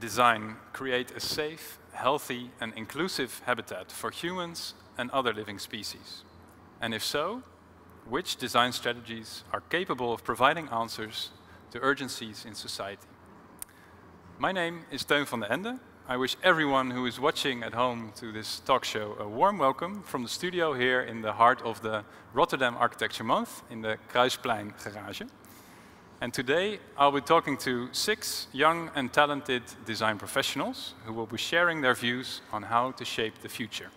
design create a safe, healthy and inclusive habitat for humans and other living species? And if so, which design strategies are capable of providing answers to urgencies in society? My name is Teun van den Ende. I wish everyone who is watching at home to this talk show a warm welcome from the studio here in the heart of the Rotterdam Architecture Month in the Kruisplein Garage. And today I'll be talking to 6 young and talented design professionals who will be sharing their views on how to shape the future.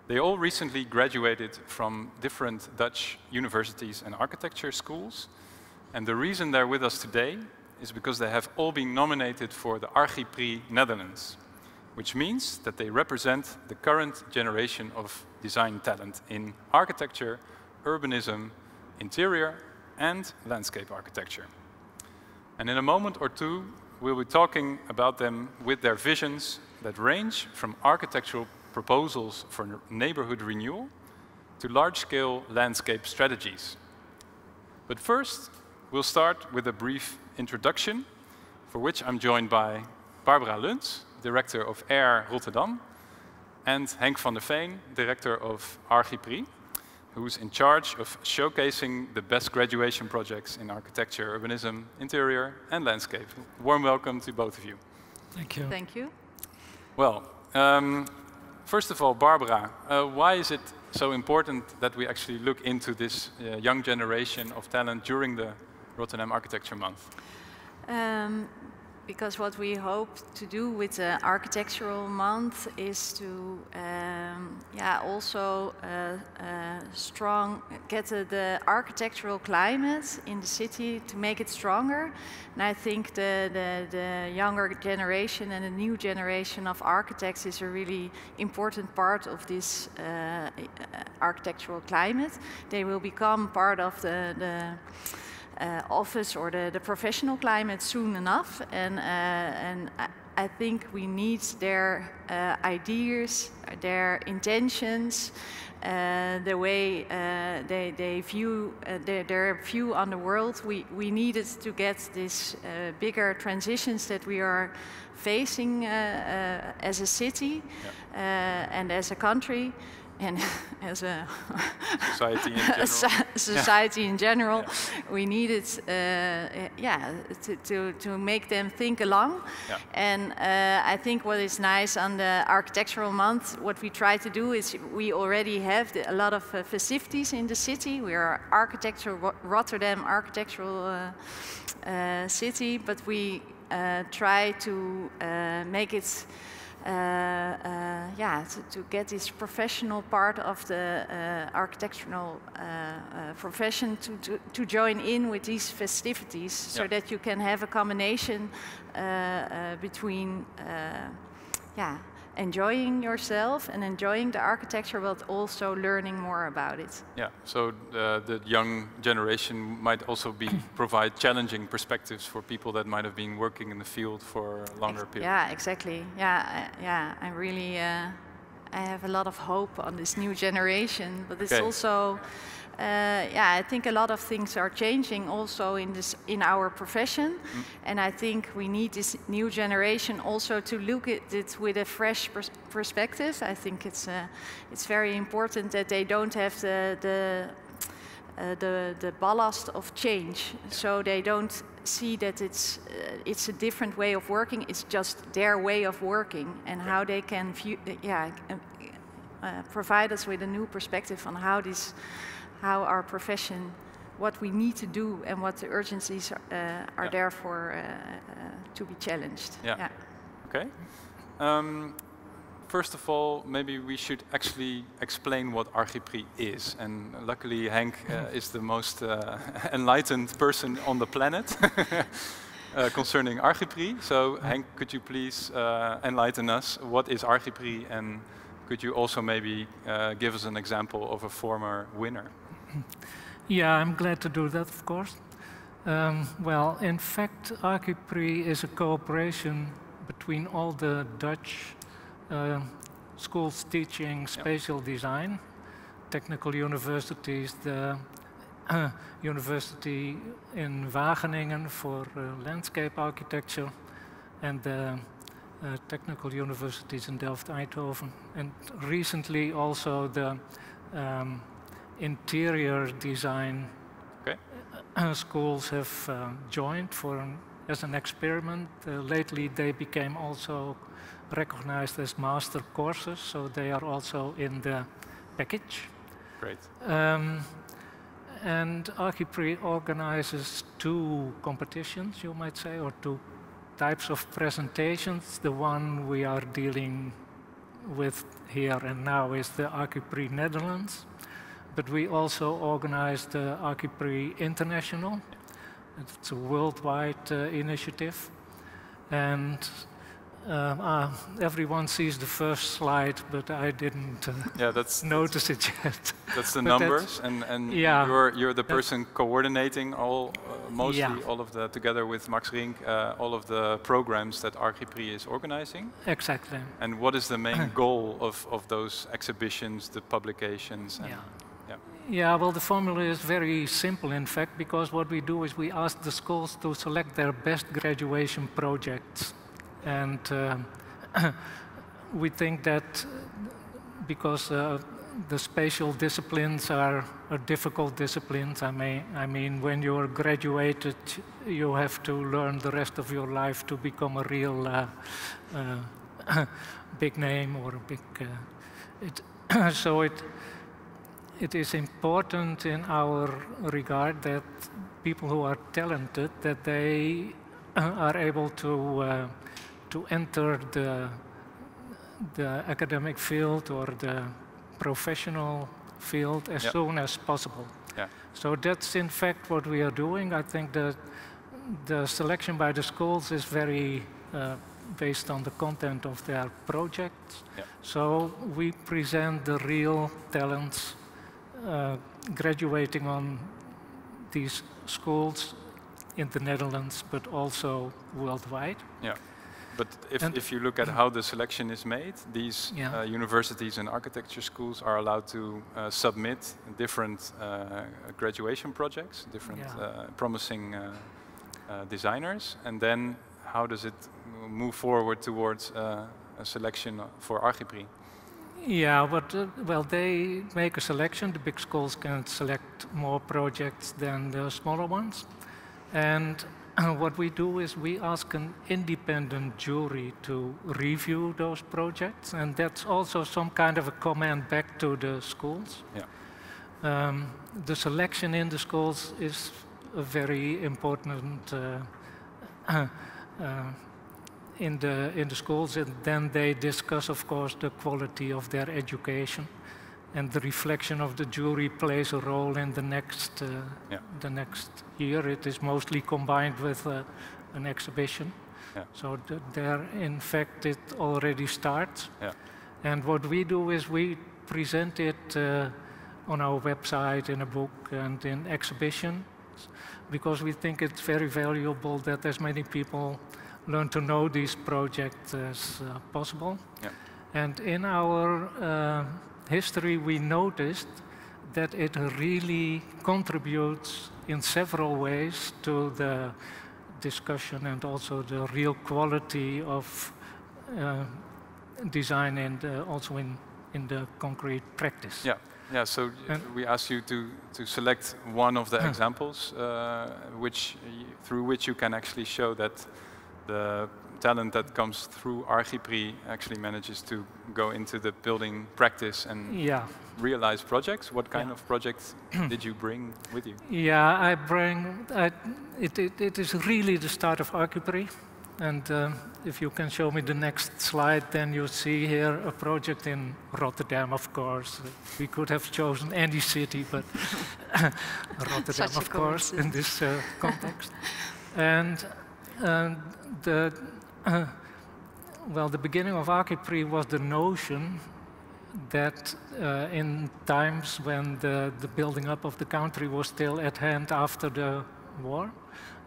They all recently graduated from different Dutch universities and architecture schools. And the reason they're with us today is because they have all been nominated for the Architectuur Netherlands, which means that they represent the current generation of design talent in architecture, urbanism, interior, and landscape architecture. And in a moment or two, we'll be talking about them with their visions that range from architectural proposals for neighborhood renewal to large-scale landscape strategies. But first, we'll start with a brief introduction, for which I'm joined by Barbara Luns, Director of AIR Rotterdam, and Henk van der Veen, Director of Architectuur, who's in charge of showcasing the best graduation projects in architecture, urbanism, interior, and landscape. Warm welcome to both of you. Thank you. Thank you. Well, first of all, Barbara, why is it so important that we actually look into this young generation of talent during the Rotterdam Architecture Month? Because what we hope to do with the Architectural Month is to also get the architectural climate in the city to make it stronger. And I think the younger generation and the new generation of architects is a really important part of this architectural climate. They will become part of the office or the professional climate soon enough, and I think we need their ideas, their intentions, the way they view their view on the world. We needed to get these bigger transitions that we are facing as a city and as a country. And as a society in general, we needed to make them think along. Yeah. And I think what is nice on the Architectural Month, what we try to do is we already have a lot of festivities in the city. We are Rotterdam architectural city, but we try to make it to get this professional part of the architectural profession to join in with these festivities, so that you can have a combination between enjoying yourself and enjoying the architecture, but also learning more about it. Yeah, so the young generation might also provide challenging perspectives for people that might have been working in the field for a longer period. Yeah, exactly. Yeah, I really, I have a lot of hope on this new generation, but it's also, I think a lot of things are changing also in our profession, and I think we need this new generation also to look at it with a fresh perspective. I think it's very important that they don't have the ballast of change, so they don't see that it's a different way of working. It's just their way of working, and how they can provide us with a new perspective on how our profession, what we need to do, and what the urgencies are there for to be challenged. Yeah. Okay. First of all, maybe we should actually explain what Architectuur is. And luckily, Henk is the most enlightened person on the planet concerning Architectuur. So, Henk, could you please enlighten us? What is Architectuur, and could you also maybe give us an example of a former winner? Yeah, I'm glad to do that, of course. Well, in fact, Architectuur is a cooperation between all the Dutch schools teaching spatial design, technical universities, the university in Wageningen for landscape architecture, and the technical universities in Delft-Eindhoven. And recently also the interior design schools have joined as an experiment. Lately they became also recognized as master courses, so they are also in the package. Great. And Archipre organizes 2 competitions, you might say, or 2 types of presentations. The one we are dealing with here and now is the Archipre Netherlands, but we also organize the Archipre International. It's a worldwide initiative, and everyone sees the first slide, but I didn't notice it yet. That's the numbers, and you're the person coordinating mostly all of the, together with Max Rink, all of the programs that Archipre is organizing. Exactly. And what is the main goal of those exhibitions, the publications? And Yeah, well, the formula is very simple, in fact, because what we do is we ask the schools to select their best graduation projects. And we think that because the spatial disciplines are difficult disciplines, I mean, when you're graduated, you have to learn the rest of your life to become a real big name or a big... so it is important in our regard that people who are talented, that they are able to enter the academic field or the professional field as soon as possible. Yeah. So that's in fact what we are doing. I think that the selection by the schools is very based on the content of their projects. Yeah. So we present the real talents graduating on these schools in the Netherlands, but also worldwide. Yeah. But if you look at how the selection is made, these universities and architecture schools are allowed to submit different graduation projects, different promising designers, and then how does it move forward towards a selection for Archipre? Yeah, but well, they make a selection. The big schools can select more projects than the smaller ones, and what we do is we ask an independent jury to review those projects, and that's also some kind of a comment back to the schools. Yeah. The selection in the schools is a very important in the schools, and then they discuss, of course, the quality of their education, and the reflection of the jury plays a role in the next year. It is mostly combined with an exhibition. Yeah. So there, in fact, it already starts. Yeah. And what we do is we present it on our website, in a book, and in exhibitions, because we think it's very valuable that as many people learn to know these projects as possible. Yeah. And in our history, we noticed that it really contributes in several ways to the discussion and also the real quality of design, and also in the concrete practice. Yeah, yeah. So we asked you to select one of the examples, through which you can actually show that the talent that comes through Archipre actually manages to go into the building practice and realize projects. What kind of projects did you bring with you? Yeah, it is really the start of Archipre. And if you can show me the next slide, then you see here a project in Rotterdam, of course. We could have chosen any city, but Rotterdam, of course, in this context. And the beginning of Archipre was the notion that in times when the building up of the country was still at hand after the war,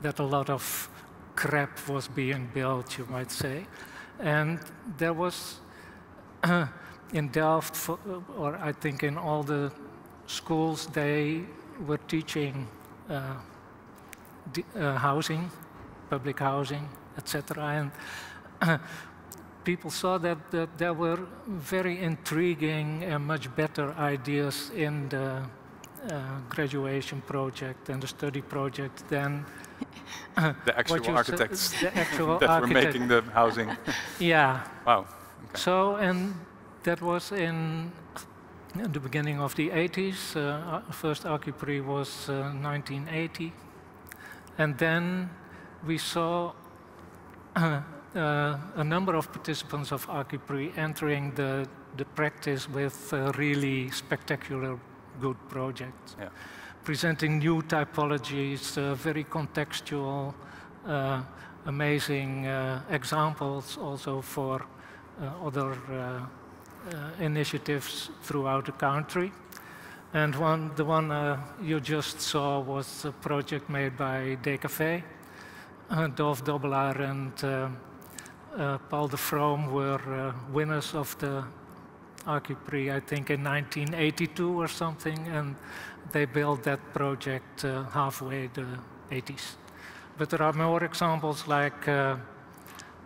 that a lot of crap was being built, you might say. And there was, in Delft, or I think in all the schools, they were teaching housing, public housing, etc. And people saw that there were very intriguing and much better ideas in the graduation project and the study project than the actual architects the actual that were making the housing. Yeah. Wow. Okay. So, and that was in the beginning of the 80s. First Architectuur was 1980. And then we saw a number of participants of Architectuur entering the practice with really spectacular good projects. Yeah. Presenting new typologies, very contextual, amazing examples also for other initiatives throughout the country. And the one you just saw was a project made by DKV. Dolf Dobbelaar and Paul de Vroom were winners of the Architectuur, I think in 1982 or something, and they built that project halfway the 80s. But there are more examples like,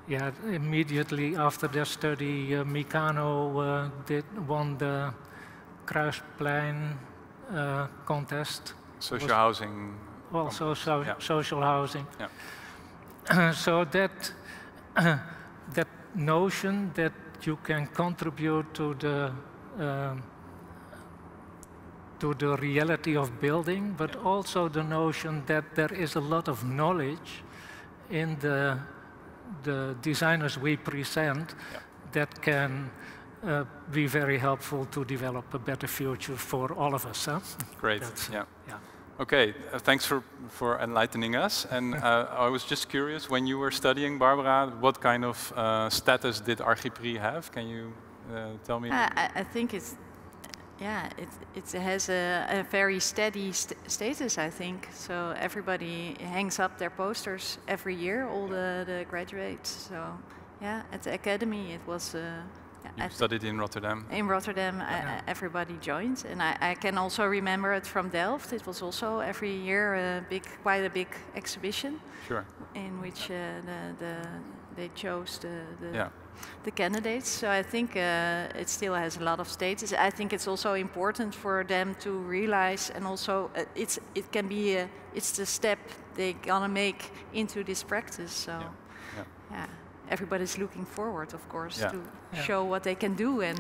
yeah, immediately after their study, Mikano won the Kruisplein contest. Social housing. Also yeah. social housing. Yeah. So that notion that you can contribute to the reality of building, but also the notion that there is a lot of knowledge in the designers we present that can be very helpful to develop a better future for all of us. Huh? Great. Yeah. Okay, thanks for enlightening us. And I was just curious, when you were studying, Barbara, what kind of status did Architectuur have? Can you tell me? I think it has a very steady status, I think. So everybody hangs up their posters every year, all the graduates. So yeah, at the academy it was... You studied in Rotterdam? In Rotterdam, everybody joined. And I can also remember it from Delft. It was also every year quite a big exhibition. Sure. In which they chose the candidates. So I think it still has a lot of status. I think it's also important for them to realize, and also it can be it's the step they're gonna make into this practice. So yeah. Everybody's looking forward, of course, to show what they can do and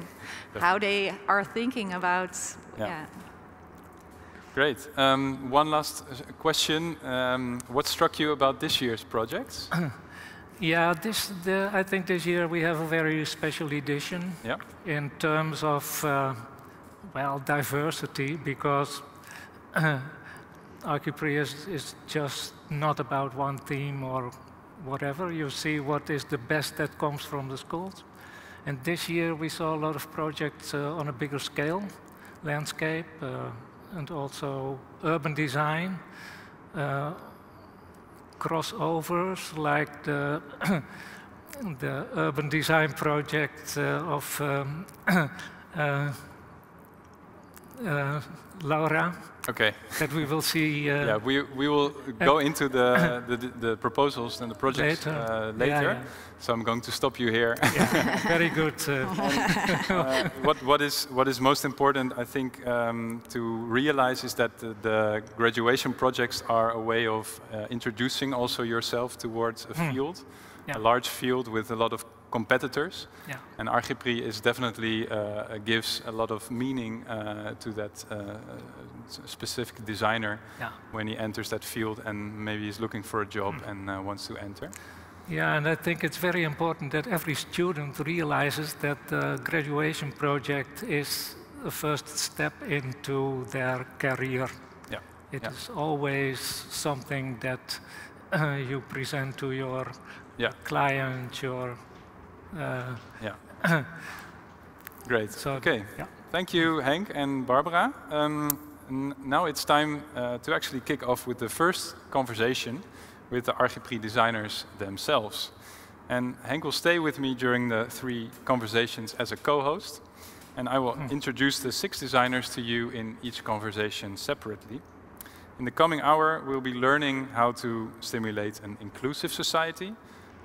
how they are thinking about. Great. One last question. What struck you about this year's projects? Yeah, I think this year we have a very special edition in terms of, well, diversity, because Architectuur is just not about one theme or whatever. You see what is the best that comes from the schools. And this year we saw a lot of projects on a bigger scale, landscape and also urban design, crossovers like the urban design project of Laura. Okay. That we will see. Yeah, we will go into the proposals and the projects later. So I'm going to stop you here. Very good. What is most important, I think, to realize is that the graduation projects are a way of introducing also yourself towards a field, a large field with a lot of competitors. And Architectuur is definitely gives a lot of meaning to that specific designer when he enters that field and maybe is looking for a job and wants to enter. Yeah, and I think it's very important that every student realizes that the graduation project is the first step into their career. It is always something that you present to your client, your... Great. So, okay. Thank you, Henk and Barbara. Now it's time to actually kick off with the first conversation with the Architectuur designers themselves. And Henk will stay with me during the 3 conversations as a co-host. And I will introduce the 6 designers to you in each conversation separately. In the coming hour, we'll be learning how to stimulate an inclusive society,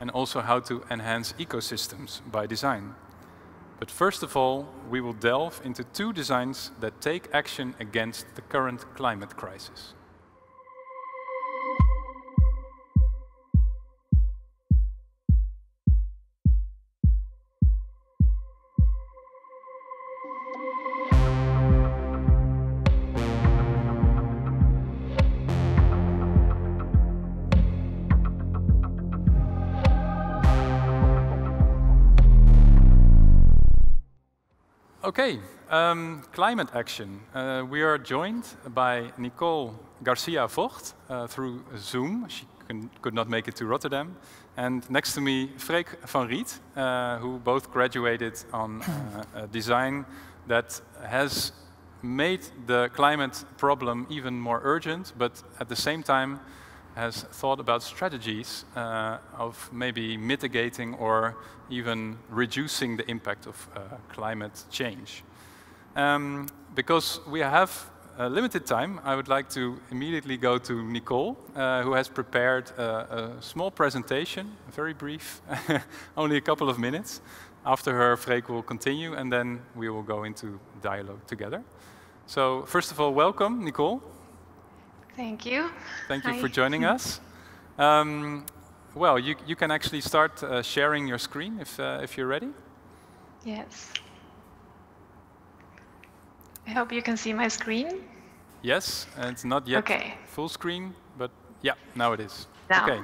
and also how to enhance ecosystems by design. But first of all, we will delve into 2 designs that take action against the current climate crisis. Okay, climate action. We are joined by Nicole Garcia Vocht through Zoom. She could not make it to Rotterdam. And next to me, Freek van Riet, who both graduated on a design that has made the climate problem even more urgent, but at the same time has thought about strategies of maybe mitigating or even reducing the impact of climate change. Because we have limited time, I would like to immediately go to Nicole, who has prepared a small presentation, very brief, only a couple of minutes. After her, Freek will continue, and then we will go into dialogue together. So first of all, welcome, Nicole. Thank you. Thank you for joining us. Well, you can actually start sharing your screen if you're ready. Yes. I hope you can see my screen. Yes, and it's not yet full screen, but yeah, now it is. Now. Okay.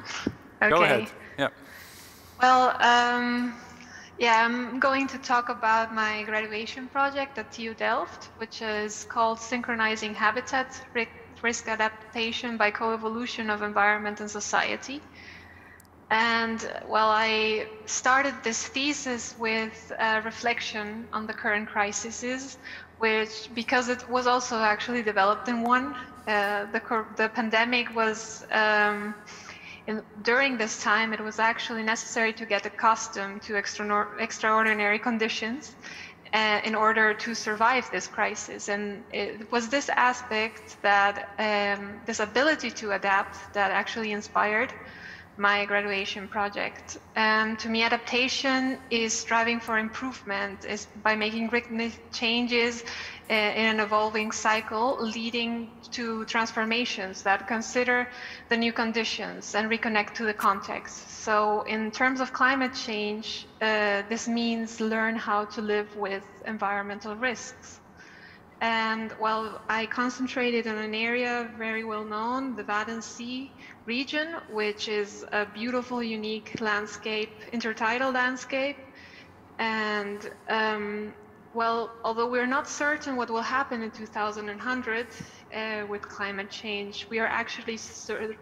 Go ahead. Yeah. Well, yeah, I'm going to talk about my graduation project at TU Delft, which is called Synchronizing Habitat Risk Adaptation by Coevolution of Environment and Society. And well, I started this thesis with a reflection on the current crises, which, because it was also actually developed in one, the pandemic was, during this time, it was actually necessary to get accustomed to extraordinary conditions in order to survive this crisis. And it was this aspect that, this ability to adapt, that actually inspired my graduation project. To me, adaptation is striving for improvement, is by making rhythmic changes in an evolving cycle, leading to transformations that consider the new conditions and reconnect to the context. So in terms of climate change, this means learn how to live with environmental risks. And well, I concentrated on an area very well known, the Wadden Sea region, which is a beautiful, unique landscape, intertidal landscape. And well, although we're not certain what will happen in 2100 with climate change, we are actually certain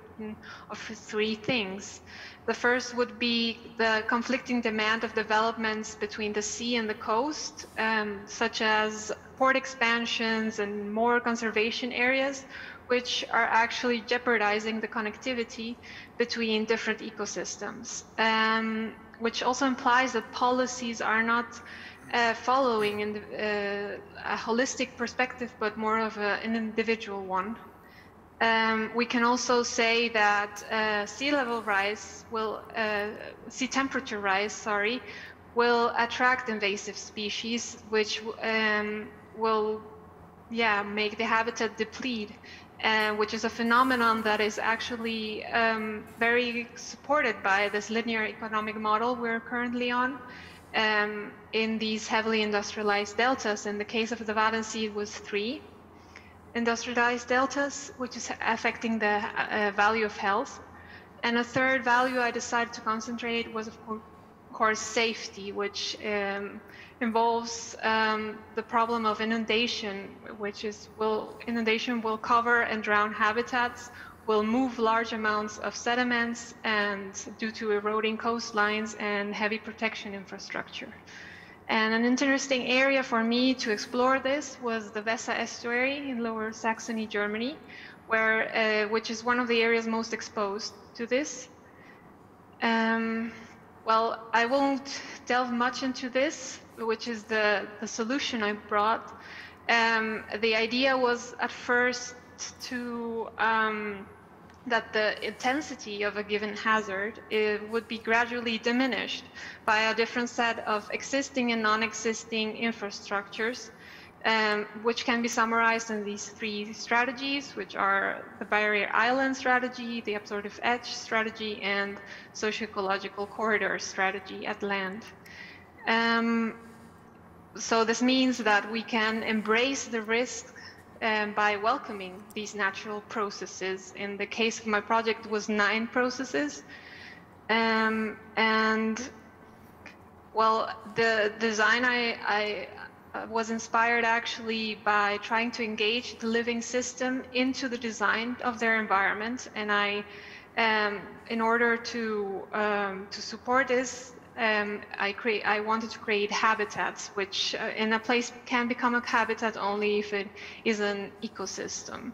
of 3 things. The first would be the conflicting demand of developments between the sea and the coast, such as port expansions and more conservation areas, which are actually jeopardizing the connectivity between different ecosystems, which also implies that policies are not following in a holistic perspective, but more of an individual one. We can also say that sea level rise will, sea temperature rise, sorry, will attract invasive species, which will, make the habitat deplete, which is a phenomenon that is actually very supported by this linear economic model we're currently on. In these heavily industrialized deltas. In the case of the Wadden Sea, it was 3 industrialized deltas, which is affecting the value of health. And a third value I decided to concentrate was, of course, safety, which involves the problem of inundation, which is, inundation will cover and drown habitats, will move large amounts of sediments, and due to eroding coastlines and heavy protection infrastructure. And an interesting area for me to explore this was the Weser estuary in Lower Saxony, Germany, where, which is one of the areas most exposed to this. Well, I won't delve much into this, which is the solution I brought. The idea was at first to that the intensity of a given hazard would be gradually diminished by a different set of existing and non-existing infrastructures, which can be summarized in these 3 strategies, which are the barrier island strategy, the absorptive edge strategy, and socio-ecological corridor strategy at land. So this means that we can embrace the risk by welcoming these natural processes. In the case of my project, it was 9 processes. And well, the design I was inspired actually by trying to engage the living system into the design of their environment. And in order to support this, I wanted to create habitats, which in a place can become a habitat only if it is an ecosystem.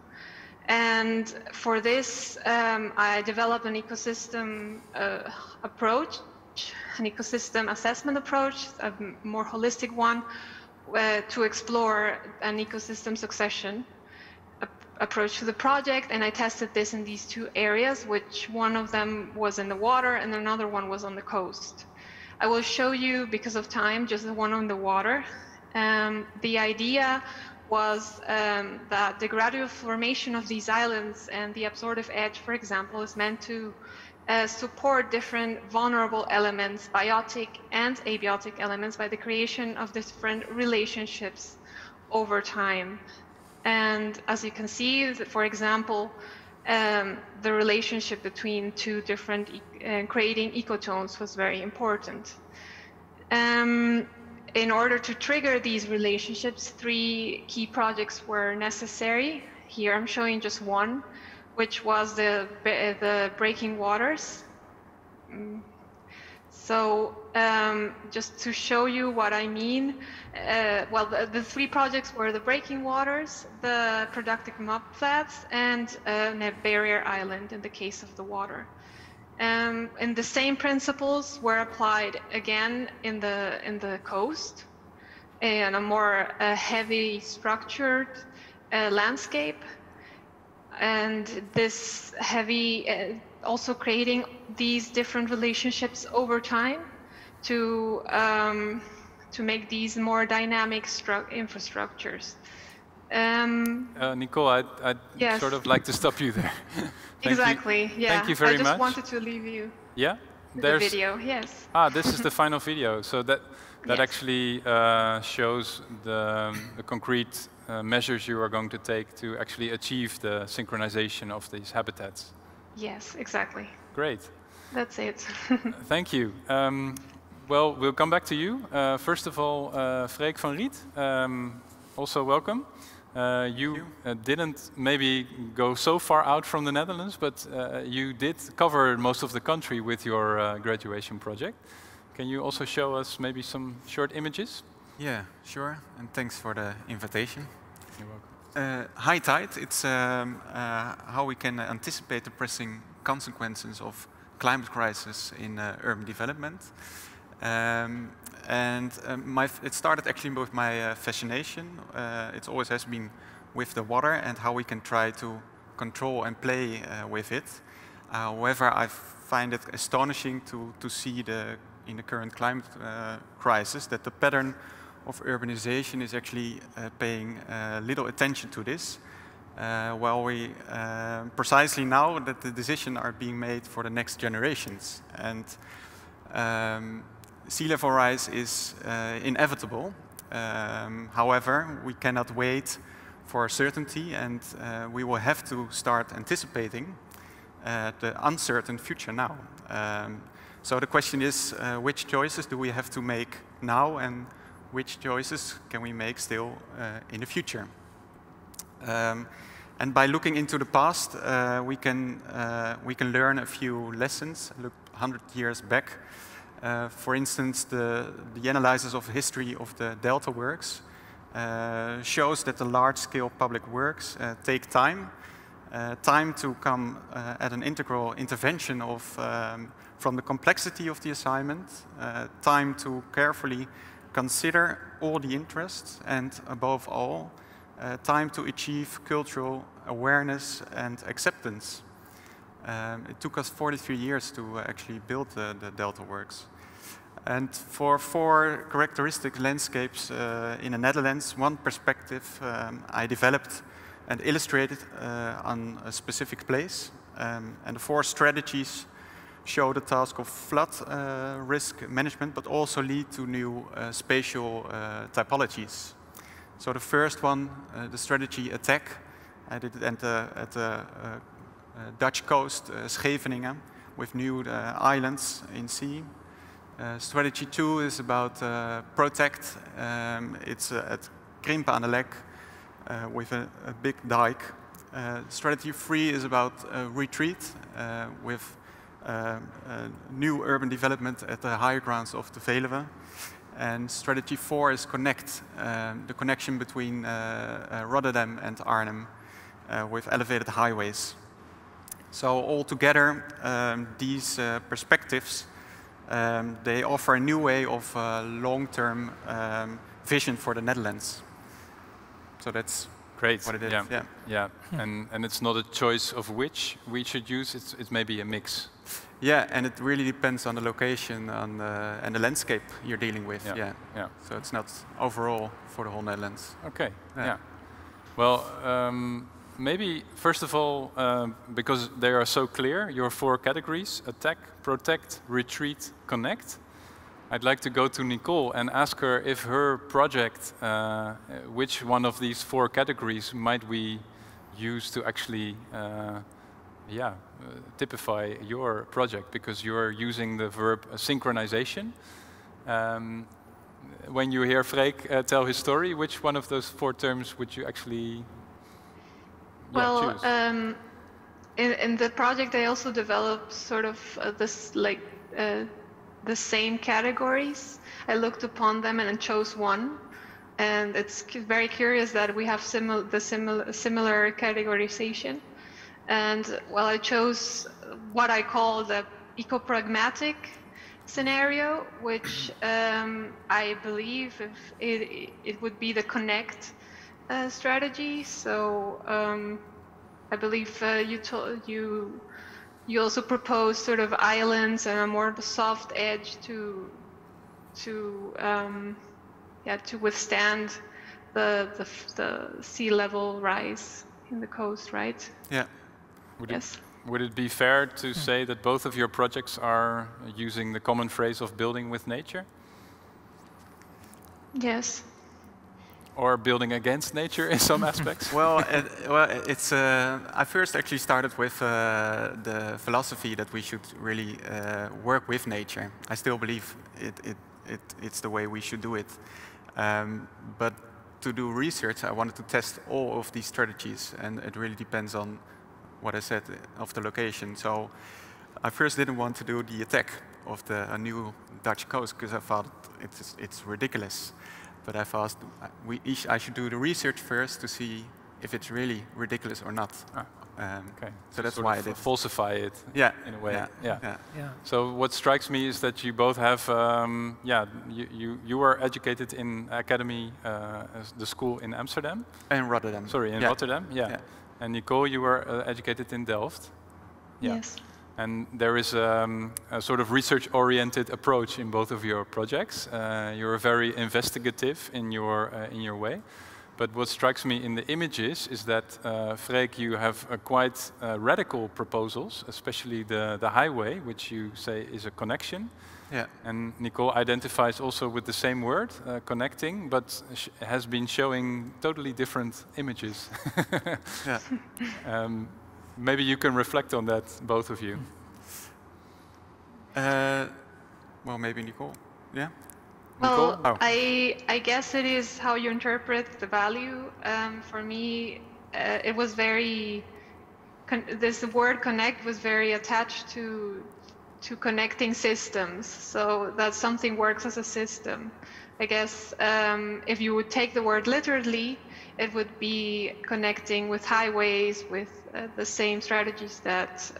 And for this, I developed an ecosystem approach, an ecosystem assessment approach, a more holistic one, to explore an ecosystem succession approach to the project. And I tested this in these 2 areas, which one of them was in the water and another one was on the coast. I will show you, because of time, just the one on the water. The idea was that the gradual formation of these islands and the absorptive edge, for example, is meant to support different vulnerable elements, biotic and abiotic elements, by the creation of different relationships over time. And as you can see, for example, the relationship between 2 different creating ecotones was very important. In order to trigger these relationships, 3 key projects were necessary. Here I'm showing just one, which was the breaking waters. So just to show you what I mean, well, the 3 projects were the breaking waters, the productive mudflats, and a barrier island in the case of the water. And the same principles were applied again in the coast, in a more heavy structured landscape. And this heavy, also creating these different relationships over time to make these more dynamic infrastructures. Nicole, I'd yes. sort of like to stop you there. Exactly, yeah. Thank you very much. I just wanted to leave you the video, yes. This is the final video. So that yes. actually shows the concrete measures you are going to take to actually achieve the synchronization of these habitats. Yes, exactly. Great. That's it. Thank you. Well, we'll come back to you. First of all, Freek van Riet, also welcome. You didn't maybe go so far out from the Netherlands, but you did cover most of the country with your graduation project. Can you also show us maybe some short images? Yeah, sure, and thanks for the invitation. You're welcome. High tide, it's how we can anticipate the pressing consequences of climate crisis in urban development. It started actually with my fascination. It always has been with the water and how we can try to control and play with it. However, I find it astonishing to see in the current climate crisis that the pattern of urbanization is actually paying little attention to this. While we precisely now that the decisions are being made for the next generations. And sea level rise is inevitable. However, we cannot wait for certainty, and we will have to start anticipating the uncertain future now. So the question is, which choices do we have to make now, and which choices can we make still in the future? And by looking into the past, we can learn a few lessons. Look 100 years back. For instance, the analysis of history of the Delta works shows that the large-scale public works take time. Time to come at an integral intervention of, from the complexity of the assignment, time to carefully consider all the interests, and above all, time to achieve cultural awareness and acceptance. It took us 43 years to actually build the Delta Works. And for 4 characteristic landscapes in the Netherlands, one perspective I developed and illustrated on a specific place. And the 4 strategies show the task of flood risk management, but also lead to new spatial typologies. So the first one, the strategy attack, I did it at the Dutch coast, Scheveningen, with new islands in sea. Strategy 2 is about protect. It's at Krimpen aan de Lek with a big dike. Strategy 3 is about retreat with new urban development at the higher grounds of the Veluwe. And strategy 4 is connect, the connection between Rotterdam and Arnhem with elevated highways. So altogether, these perspectives, they offer a new way of long-term vision for the Netherlands. So that's great. What it is. Yeah. And it's not a choice of which we should use. It's maybe a mix. Yeah, and it really depends on the location and the landscape you're dealing with. Yeah. So it's not overall for the whole Netherlands. Okay. Yeah. Well, maybe first of all, because they are so clear, your 4 categories: attack, protect, retreat, connect. I'd like to go to Nicole and ask her if her project, which one of these 4 categories might we use to actually, typify your project, because you're using the verb synchronization. When you hear Freek tell his story, which one of those 4 terms would you actually choose? In the project, I also developed sort of the same categories. I looked upon them and chose one, and it's very curious that we have similar categorization. And well, I chose what I call the eco-pragmatic scenario, which I believe it would be the connect strategy. So I believe you also propose sort of islands and a more soft edge to withstand the sea level rise in the coast, right? Yeah. Would it be fair to say that both of your projects are using the common phrase of building with nature? Yes. Or building against nature in some aspects? It's. I first actually started with the philosophy that we should really work with nature. I still believe it's the way we should do it. But to do research, I wanted to test all of these strategies, and it really depends on what I said of the location. So I first didn't want to do the attack of a new Dutch coast because I thought it's ridiculous. But I thought I should do the research first to see if it's really ridiculous or not. Okay. So that's why I did. Falsify it in a way. Yeah. So what strikes me is that you both have, you were educated in academy, the school in Amsterdam. In Rotterdam. Sorry, in Rotterdam. Yeah. And Nicole, you were educated in Delft. Yes. And there is a sort of research-oriented approach in both of your projects. You're very investigative in your way. But what strikes me in the images is that, Freek, you have quite radical proposals, especially the highway, which you say is a connection. Yeah. And Nicole identifies also with the same word, connecting, but has been showing totally different images. Yeah. Maybe you can reflect on that, both of you. Well, maybe Nicole. Yeah. Well, Oh. I guess it is how you interpret the value. For me, it was very. This word "connect" was very attached to connecting systems. So that something works as a system. I guess if you would take the word literally, it would be connecting with highways, with the same strategies that,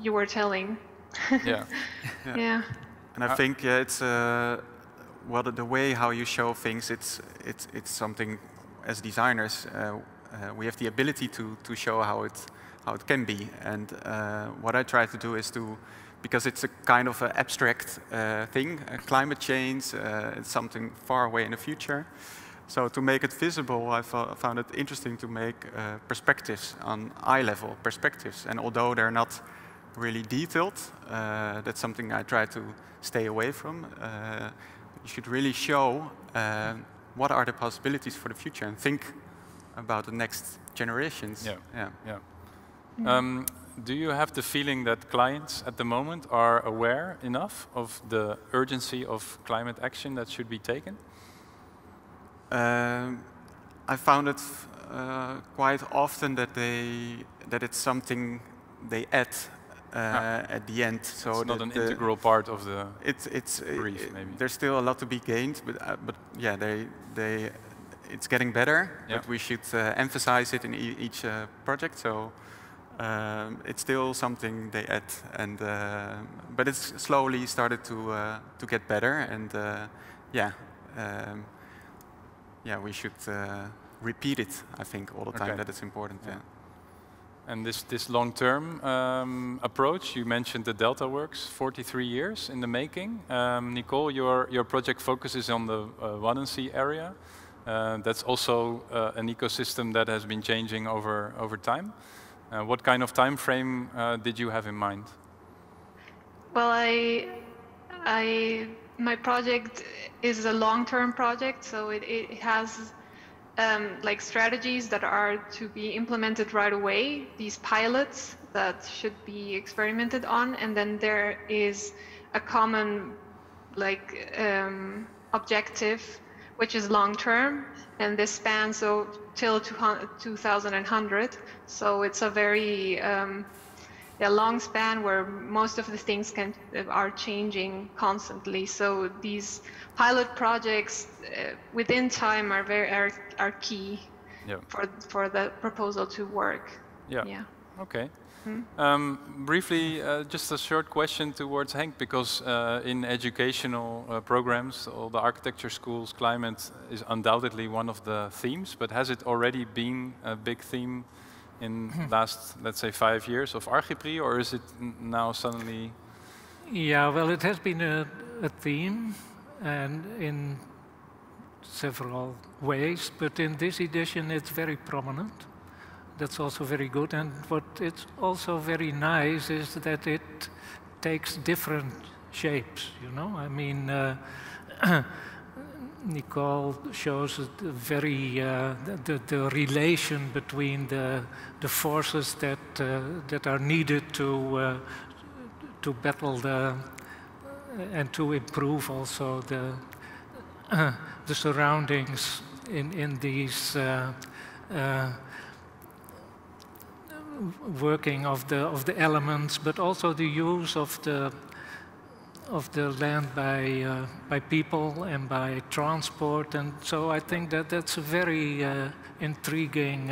you were telling. Yeah. Yeah. And I think it's the way how you show things. It's something as designers we have the ability to show how it can be. And what I try to do is to, because it's a kind of an abstract thing, climate change, it's something far away in the future. So to make it visible, I found it interesting to make perspectives on eye-level perspectives. And although they're not really detailed, that's something I try to stay away from. You should really show what are the possibilities for the future and think about the next generations. Do you have the feeling that clients at the moment are aware enough of the urgency of climate action that should be taken? I found it quite often that it's something they add at the end. So it's not an integral part of the brief, maybe. There's still a lot to be gained, but yeah, it's getting better. But we should emphasize it in each project. So it's still something they add, and but it's slowly started to get better, and we should repeat it, I think, all the time. That is important. And this long-term approach, you mentioned the Delta Works, 43 years in the making. Nicole, your project focuses on the Wadden area. That's also an ecosystem that has been changing over time. What kind of time frame did you have in mind? Well, my project is a long-term project, so it has like strategies that are to be implemented right away, these pilots that should be experimented on, and then there is a common objective, which is long-term, and this spans till 2100. So it's a very long span where most of the things are changing constantly. So these pilot projects within time are key for the proposal to work. Okay. Briefly, just a short question towards Henk, because in educational programs, all the architecture schools, climate is undoubtedly one of the themes, but has it already been a big theme in last, let's say, 5 years of Archipri, or is it now suddenly? Yeah, well, it has been a theme, and in several ways, but in this edition it's very prominent. That's also very good, and what is also very nice is that it takes different shapes, you know? I mean, Nicole shows very the relation between the forces that are needed to battle and to improve also the surroundings in these working of the elements, but also the use of the land by people and by transport, and so I think that's a very intriguing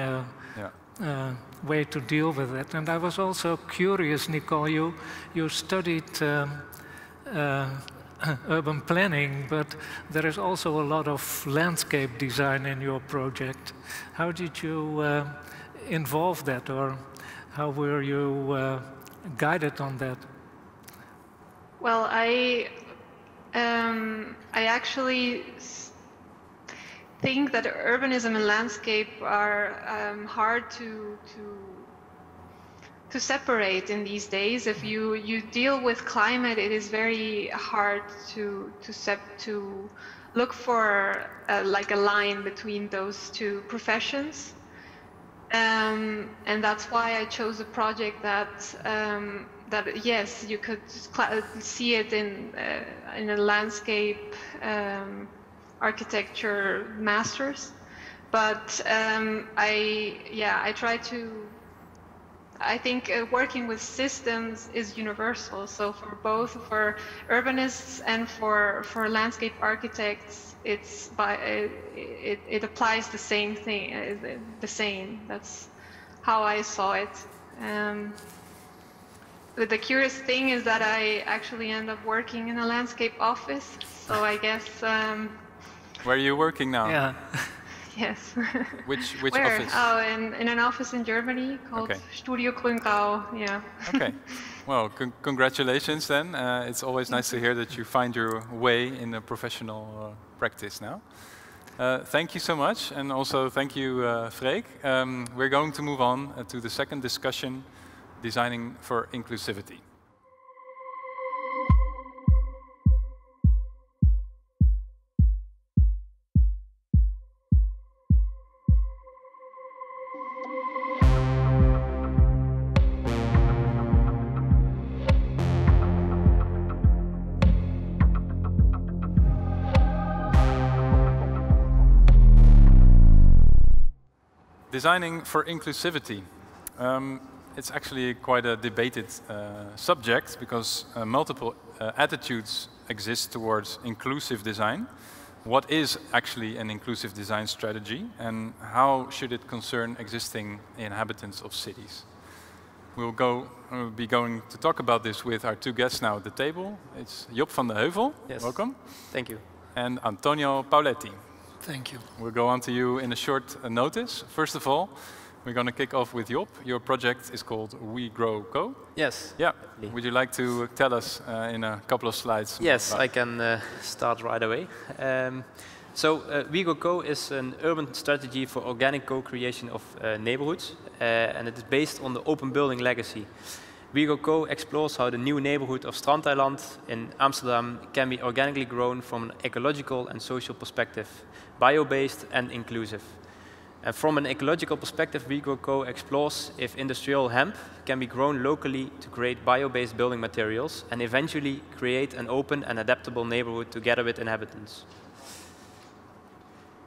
way to deal with it. And I was also curious, Nicole, you studied urban planning, but there is also a lot of landscape design in your project. How did you involve that, or how were you guided on that? Well, I actually think that urbanism and landscape are hard to separate in these days. If you deal with climate, it is very hard to look for like a line between those two professions. And that's why I chose a project that yes, you could see it in a landscape architecture masters, but I try to. I think working with systems is universal. So for both urbanists and for landscape architects, it applies the same thing. The same. That's how I saw it. The curious thing is that I actually end up working in a landscape office. So I guess. Where are you working now? Yeah. Yes. Which Where? office? Oh, in an office in Germany called Studio Grüngau. Yeah. Okay. Well, congratulations then. It's always nice to hear that you find your way in a professional practice now. Thank you so much, and also thank you, Freek. We're going to move on to the second discussion, designing for inclusivity. Designing for inclusivity. It's actually quite a debated subject because multiple attitudes exist towards inclusive design. What is actually an inclusive design strategy and how should it concern existing inhabitants of cities? We'll be going to talk about this with our two guests now at the table. It's Job van de Heuvel, yes. Welcome. Thank you. And Antonio Pauletti. Thank you. We'll go on to you in a short notice. First of all, we're going to kick off with Job. Your project is called We Grow Co. Yes. Yeah. Definitely. Would you like to tell us in a couple of slides? Yes, I can start right away. We Grow Co is an urban strategy for organic co-creation of neighborhoods, and it is based on the open building legacy. We Grow Co explores how the new neighborhood of Strandeiland in Amsterdam can be organically grown from an ecological and social perspective, bio-based and inclusive. And from an ecological perspective, We Grow Co explores if industrial hemp can be grown locally to create bio-based building materials and eventually create an open and adaptable neighborhood together with inhabitants.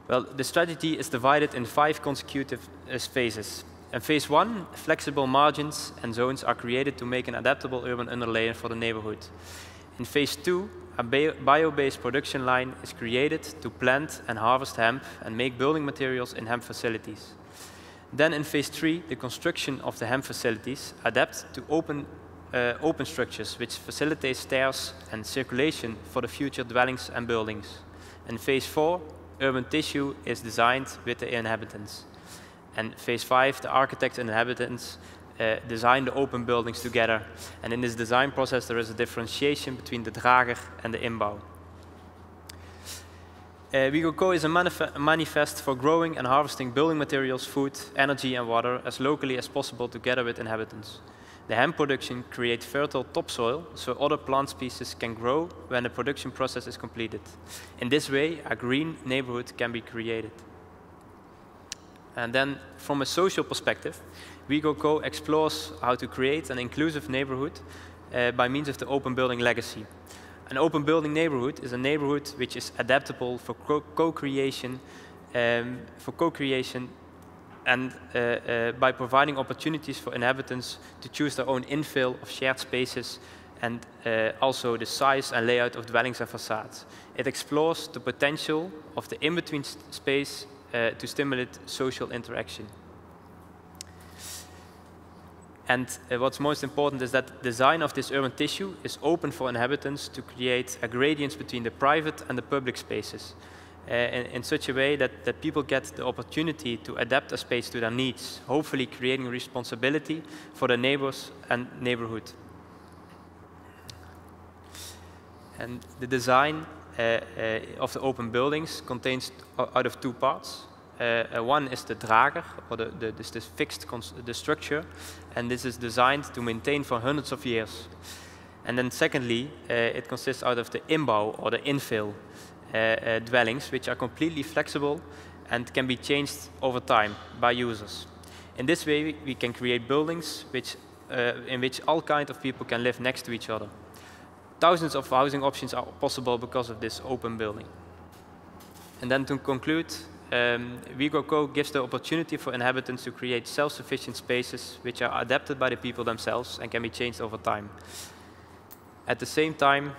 Well, the strategy is divided in 5 consecutive phases. In phase 1, flexible margins and zones are created to make an adaptable urban underlay for the neighborhood. In phase 2, a bio-based production line is created to plant and harvest hemp and make building materials in hemp facilities. Then in phase 3, the construction of the hemp facilities adapt to open structures which facilitate stairs and circulation for the future dwellings and buildings. In phase 4, urban tissue is designed with the inhabitants. And phase 5, the architects and inhabitants design the open buildings together. And in this design process, there is a differentiation between the drager and the inbouw. We Grow Co is a manifest for growing and harvesting building materials, food, energy and water as locally as possible together with inhabitants. The hemp production creates fertile topsoil so other plant species can grow when the production process is completed. In this way, a green neighborhood can be created. And then, from a social perspective, We Grow Co explores how to create an inclusive neighborhood by means of the open building legacy. An open building neighborhood is a neighborhood which is adaptable for co-creation, and by providing opportunities for inhabitants to choose their own infill of shared spaces and also the size and layout of dwellings and facades. It explores the potential of the in-between space to stimulate social interaction. And what's most important is that design of this urban tissue is open for inhabitants to create a gradient between the private and the public spaces in such a way that people get the opportunity to adapt a space to their needs, hopefully creating responsibility for the neighbors and neighborhood. And the design of the open buildings contains out of 2 parts. One is the drager, or this fixed structure, and this is designed to maintain for hundreds of years. And then secondly, it consists out of the inbouw, or the infill dwellings, which are completely flexible and can be changed over time by users. In this way, we can create buildings in which all kinds of people can live next to each other. Thousands of housing options are possible because of this open building. And then to conclude, We Grow Co gives the opportunity for inhabitants to create self-sufficient spaces which are adapted by the people themselves and can be changed over time. At the same time,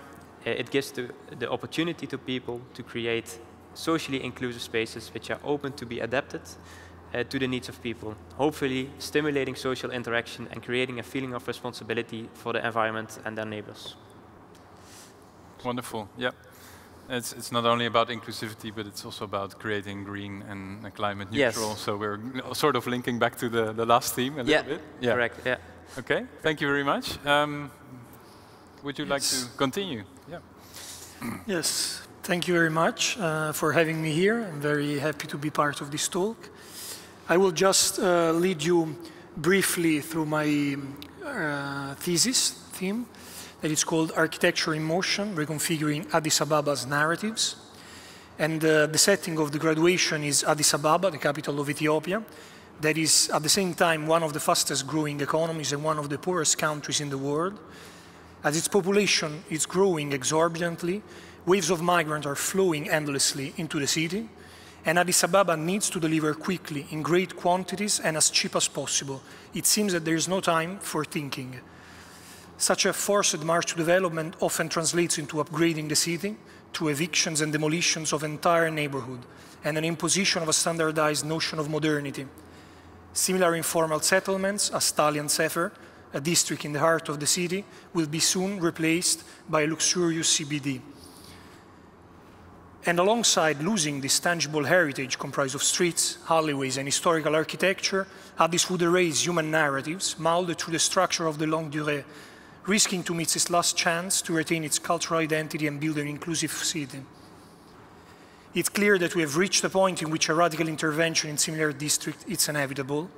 it gives the opportunity to people to create socially inclusive spaces which are open to be adapted to the needs of people, hopefully stimulating social interaction and creating a feeling of responsibility for the environment and their neighbors. Wonderful, yeah. It's not only about inclusivity, but it's also about creating green and climate neutral. Yes. So we're sort of linking back to the last theme a little bit. Yeah, correct. Yeah. Okay, thank you very much. Would you like to continue? Yeah. Yes, thank you very much for having me here. I'm very happy to be part of this talk. I will just lead you briefly through my thesis theme, that is called Architecture in Motion, Reconfiguring Addis Ababa's Narratives. And the setting of the graduation is Addis Ababa, the capital of Ethiopia. That is, at the same time, one of the fastest growing economies and one of the poorest countries in the world. As its population is growing exorbitantly, waves of migrants are flowing endlessly into the city, and Addis Ababa needs to deliver quickly, in great quantities, and as cheap as possible. It seems that there is no time for thinking. Such a forced march to development often translates into upgrading the city, to evictions and demolitions of entire neighborhood, and an imposition of a standardized notion of modernity. Similar informal settlements, as Talian Sefer, a district in the heart of the city, will be soon replaced by a luxurious CBD. And alongside losing this tangible heritage comprised of streets, alleyways, and historical architecture, Addis would erase human narratives molded through the structure of the longue durée, risking to miss its last chance to retain its cultural identity and build an inclusive city. It's clear that we have reached a point in which a radical intervention in similar districts is inevitable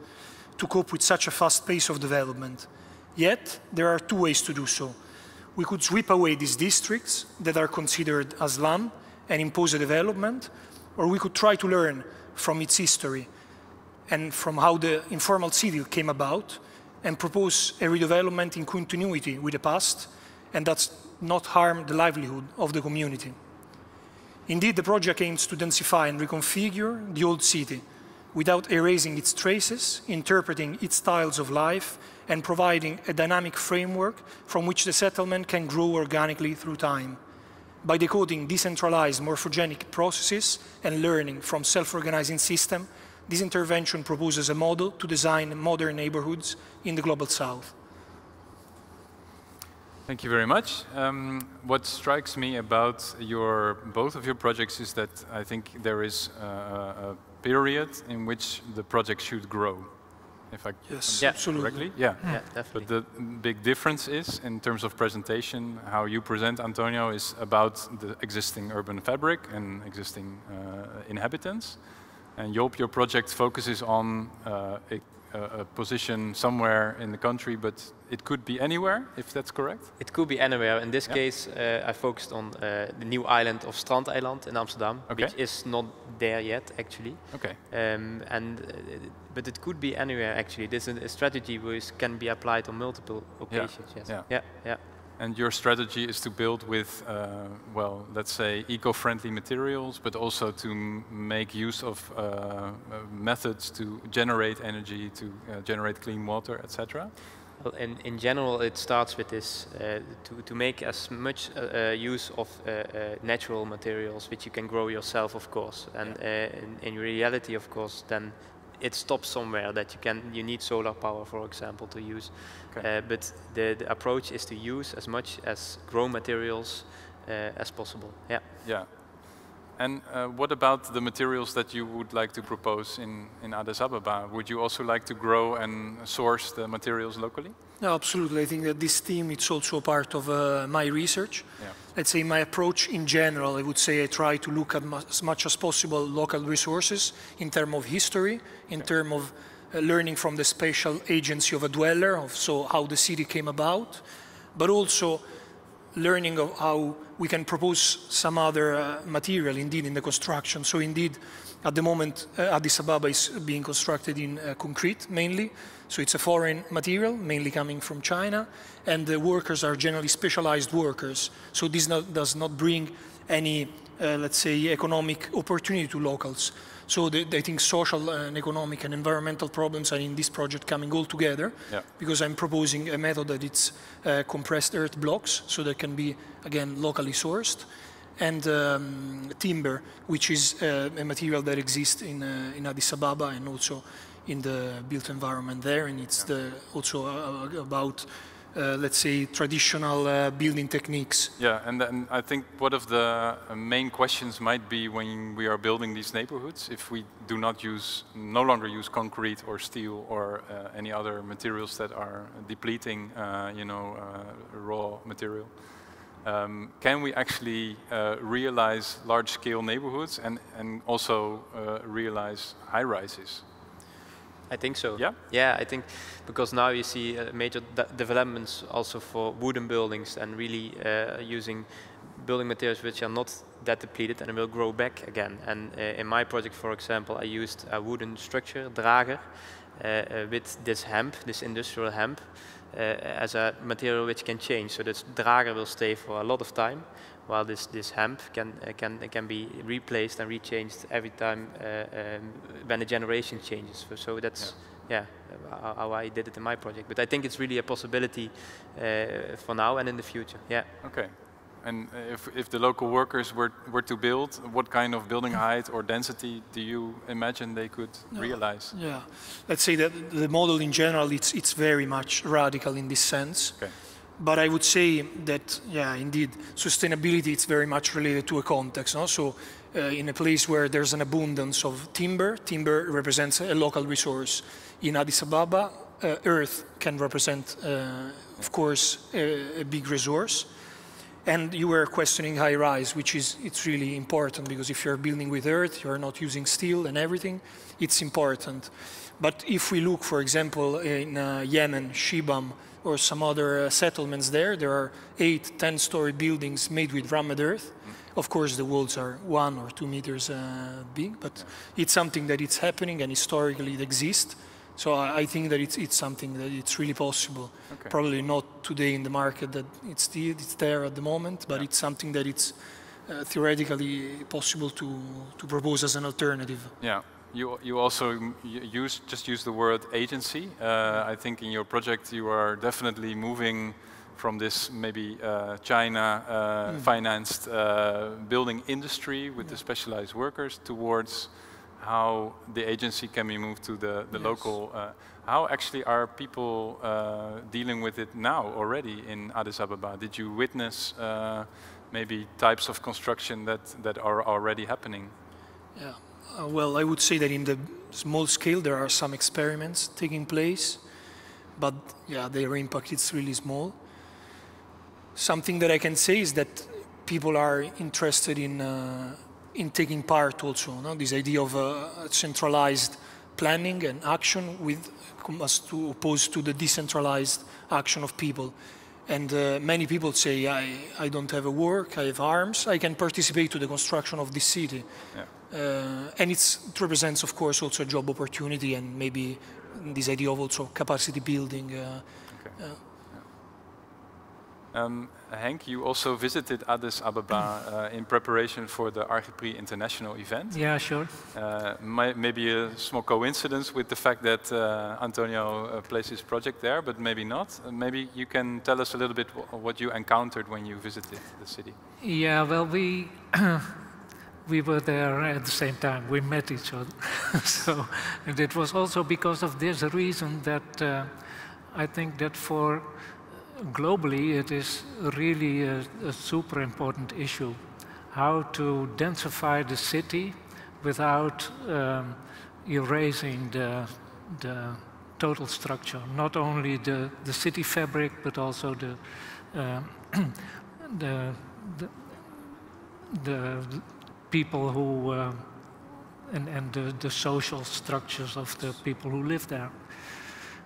to cope with such a fast pace of development. Yet, there are two ways to do so. We could sweep away these districts that are considered as slum and impose a development, or we could try to learn from its history and from how the informal city came about and propose a redevelopment in continuity with the past, and that's not harm the livelihood of the community. Indeed, the project aims to densify and reconfigure the old city without erasing its traces, interpreting its styles of life, and providing a dynamic framework from which the settlement can grow organically through time. By decoding decentralized morphogenic processes and learning from self-organizing systems, this intervention proposes a model to design modern neighborhoods in the global south. Thank you very much. What strikes me about both of your projects is that I think there is a period in which the project should grow. If I absolutely. Correctly? Yeah. Definitely. But the big difference is, in terms of presentation, how you present, Antonio, is about the existing urban fabric and existing inhabitants. And Joop, your project focuses on a position somewhere in the country, but it could be anywhere, if that's correct? It could be anywhere. In this case, I focused on the new island of Strandeiland in Amsterdam, which is not there yet, actually. Okay. But it could be anywhere, actually. This is a strategy which can be applied on multiple occasions. Yeah. And your strategy is to build with, well, let's say, eco-friendly materials, but also to make use of methods to generate energy, to generate clean water, etc. Well, in general, it starts with this, to make as much use of natural materials, which you can grow yourself, of course. And in reality, of course, then it stops somewhere that you need solar power, for example, to use. Okay. But the approach is to use as much as grown materials as possible. Yeah. And what about the materials that you would like to propose in Addis Ababa? Would you also like to grow and source the materials locally? No, absolutely. I think that this theme is also part of my research. Yeah. Let's say my approach in general, I would say I try to look at as much as possible local resources in terms of history, in terms of learning from the spatial agency of a dweller, so how the city came about, but also learning of how we can propose some other material indeed in the construction. So indeed, at the moment, Addis Ababa is being constructed in concrete mainly. So it's a foreign material, mainly coming from China, and the workers are generally specialized workers. So this does not bring any, let's say, economic opportunity to locals. So I think social and economic and environmental problems are in this project coming all together, because I'm proposing a method that it's compressed earth blocks, so that can be, again, locally sourced, and timber, which is a material that exists in Addis Ababa and also in the built environment there, and it's also about let's say, traditional building techniques. Yeah, and then I think one of the main questions might be when we are building these neighborhoods, if we do not no longer use concrete or steel or any other materials that are depleting, raw material. Can we actually realize large-scale neighborhoods and also realize high-rises? I think so. Yeah? Yeah, I think because now you see major developments also for wooden buildings and really using building materials which are not that depleted and will grow back again. And in my project, for example, I used a wooden structure, drager, with this hemp, this industrial hemp, as a material which can change. So this drager will stay for a lot of time, while this hemp can be replaced and rechanged every time when the generation changes. So that's how I did it in my project. But I think it's really a possibility for now and in the future. Yeah. Okay. And if the local workers were to build, what kind of building height or density do you imagine they could realize? Yeah, let's say that the model in general, it's very much radical in this sense. Okay. But I would say that, yeah, indeed, sustainability is very much related to a context. No? So in a place where there's an abundance of timber represents a local resource. In Addis Ababa, earth can represent, of course, a big resource. And you were questioning high-rise, it's really important, because if you're building with earth, you're not using steel and everything, it's important. But if we look, for example, in Yemen, Shibam, or some other settlements there are 8, 10-story buildings made with rammed earth. Of course, the walls are 1 or 2 meters big, but it's something that it's happening and historically it exists. So I think that it's something that it's really possible. Okay. Probably not today in the market that it's there at the moment, but it's something that it's theoretically possible to propose as an alternative. Yeah. You also just use the word agency. I think in your project you are definitely moving from this maybe China financed building industry with the specialized workers towards how the agency can be moved to the local. How actually are people dealing with it now already in Addis Ababa? Did you witness maybe types of construction that are already happening? Yeah. Well, I would say that in the small scale there are some experiments taking place, but yeah, their impact is really small. Something that I can say is that people are interested in taking part also. No? This idea of centralized planning and action as opposed to the decentralized action of people. And many people say, I don't have a work, I have arms, I can participate to the construction of this city. Yeah. And it represents, of course, also a job opportunity and maybe this idea of also capacity building. Okay. Henk, you also visited Addis Ababa in preparation for the Architectuur International event. Yeah, sure. Maybe a small coincidence with the fact that Antonio placed his project there, but maybe not. Maybe you can tell us a little bit what you encountered when you visited the city. Yeah, well, we were there at the same time. We met each other. So, and it was also because of this reason that I think that for globally it is really a super important issue. How to densify the city without erasing the total structure. Not only the city fabric, but also the people who and the social structures of the people who live there.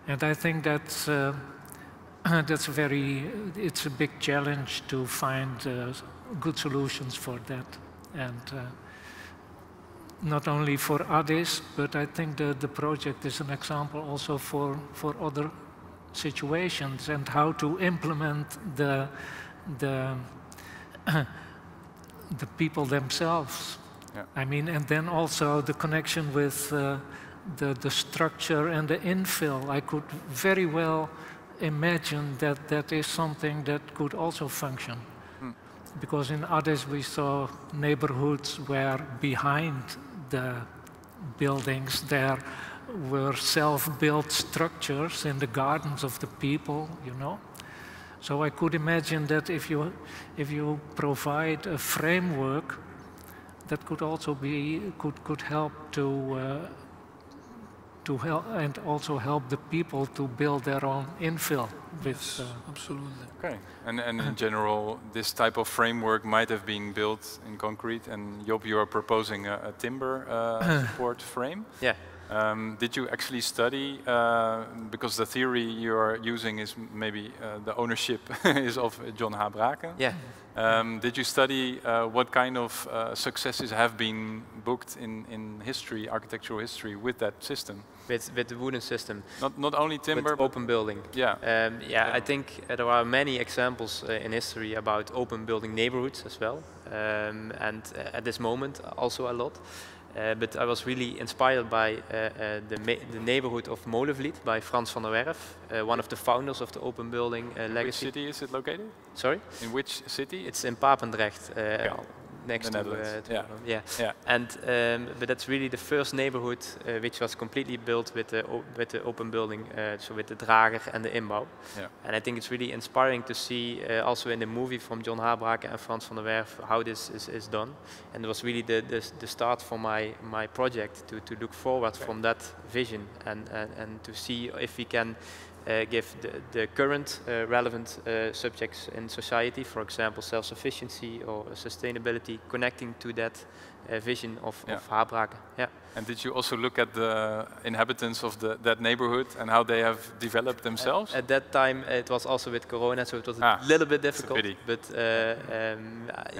And I think that's it's a big challenge to find good solutions for that. And not only for Addis, but I think the project is an example also for other situations and how to implement the people themselves. Yeah. I mean, and then also the connection with the structure and the infill. I could very well imagine that that is something that could also function. Because in Addis we saw neighborhoods where behind the buildings there were self-built structures in the gardens of the people, you know. So I could imagine that if you provide a framework, that could also be could help to help and also help the people to build their own infill. Yes, absolutely. Okay, and in general, this type of framework might have been built in concrete, and Job, you are proposing a timber support frame. Yeah. Did you actually study, because the theory you are using is maybe the ownership is of John H. Braken. Yeah. Did you study what kind of successes have been booked in history, architectural history, with that system? With the wooden system. Not only timber, with open building. Yeah. I think there are many examples in history about open building neighborhoods as well, and at this moment also a lot. But I was really inspired by the neighborhood of Molenvliet by Frans van der Werf, one of the founders of the open building legacy. Which city is it located? Sorry? In which city? It's in Papendrecht, next to yeah. And but that's really the first neighborhood which was completely built with the open building, so with the drager and the inbouw. Yeah. And I think it's really inspiring to see also in the movie from John H. Braken and Frans van der Werf how this is done. And it was really the start for my project to look forward from that vision and to see if we can give the current relevant subjects in society, for example, self-sufficiency or sustainability, connecting to that vision of H. Braken. Yeah. And did you also look at the inhabitants of that neighborhood and how they have developed themselves? At that time, it was also with Corona, so it was a little bit difficult. It's a pity.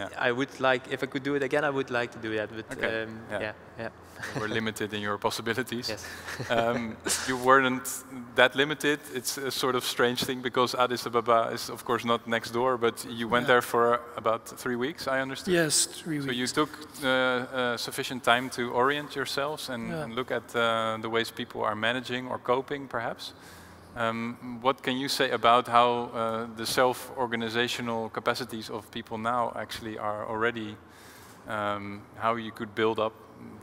But I would like, if I could do it again, I would like to do that. But okay. yeah. We're limited in your possibilities. Yes. You weren't that limited. It's a sort of strange thing because Addis Ababa is of course not next door, but you went there for about 3 weeks, I understand? Yes, 3 weeks. So you took sufficient time to orient yourselves and look at the ways people are managing or coping, perhaps. What can you say about how the self-organizational capacities of people now actually are already, how you could build up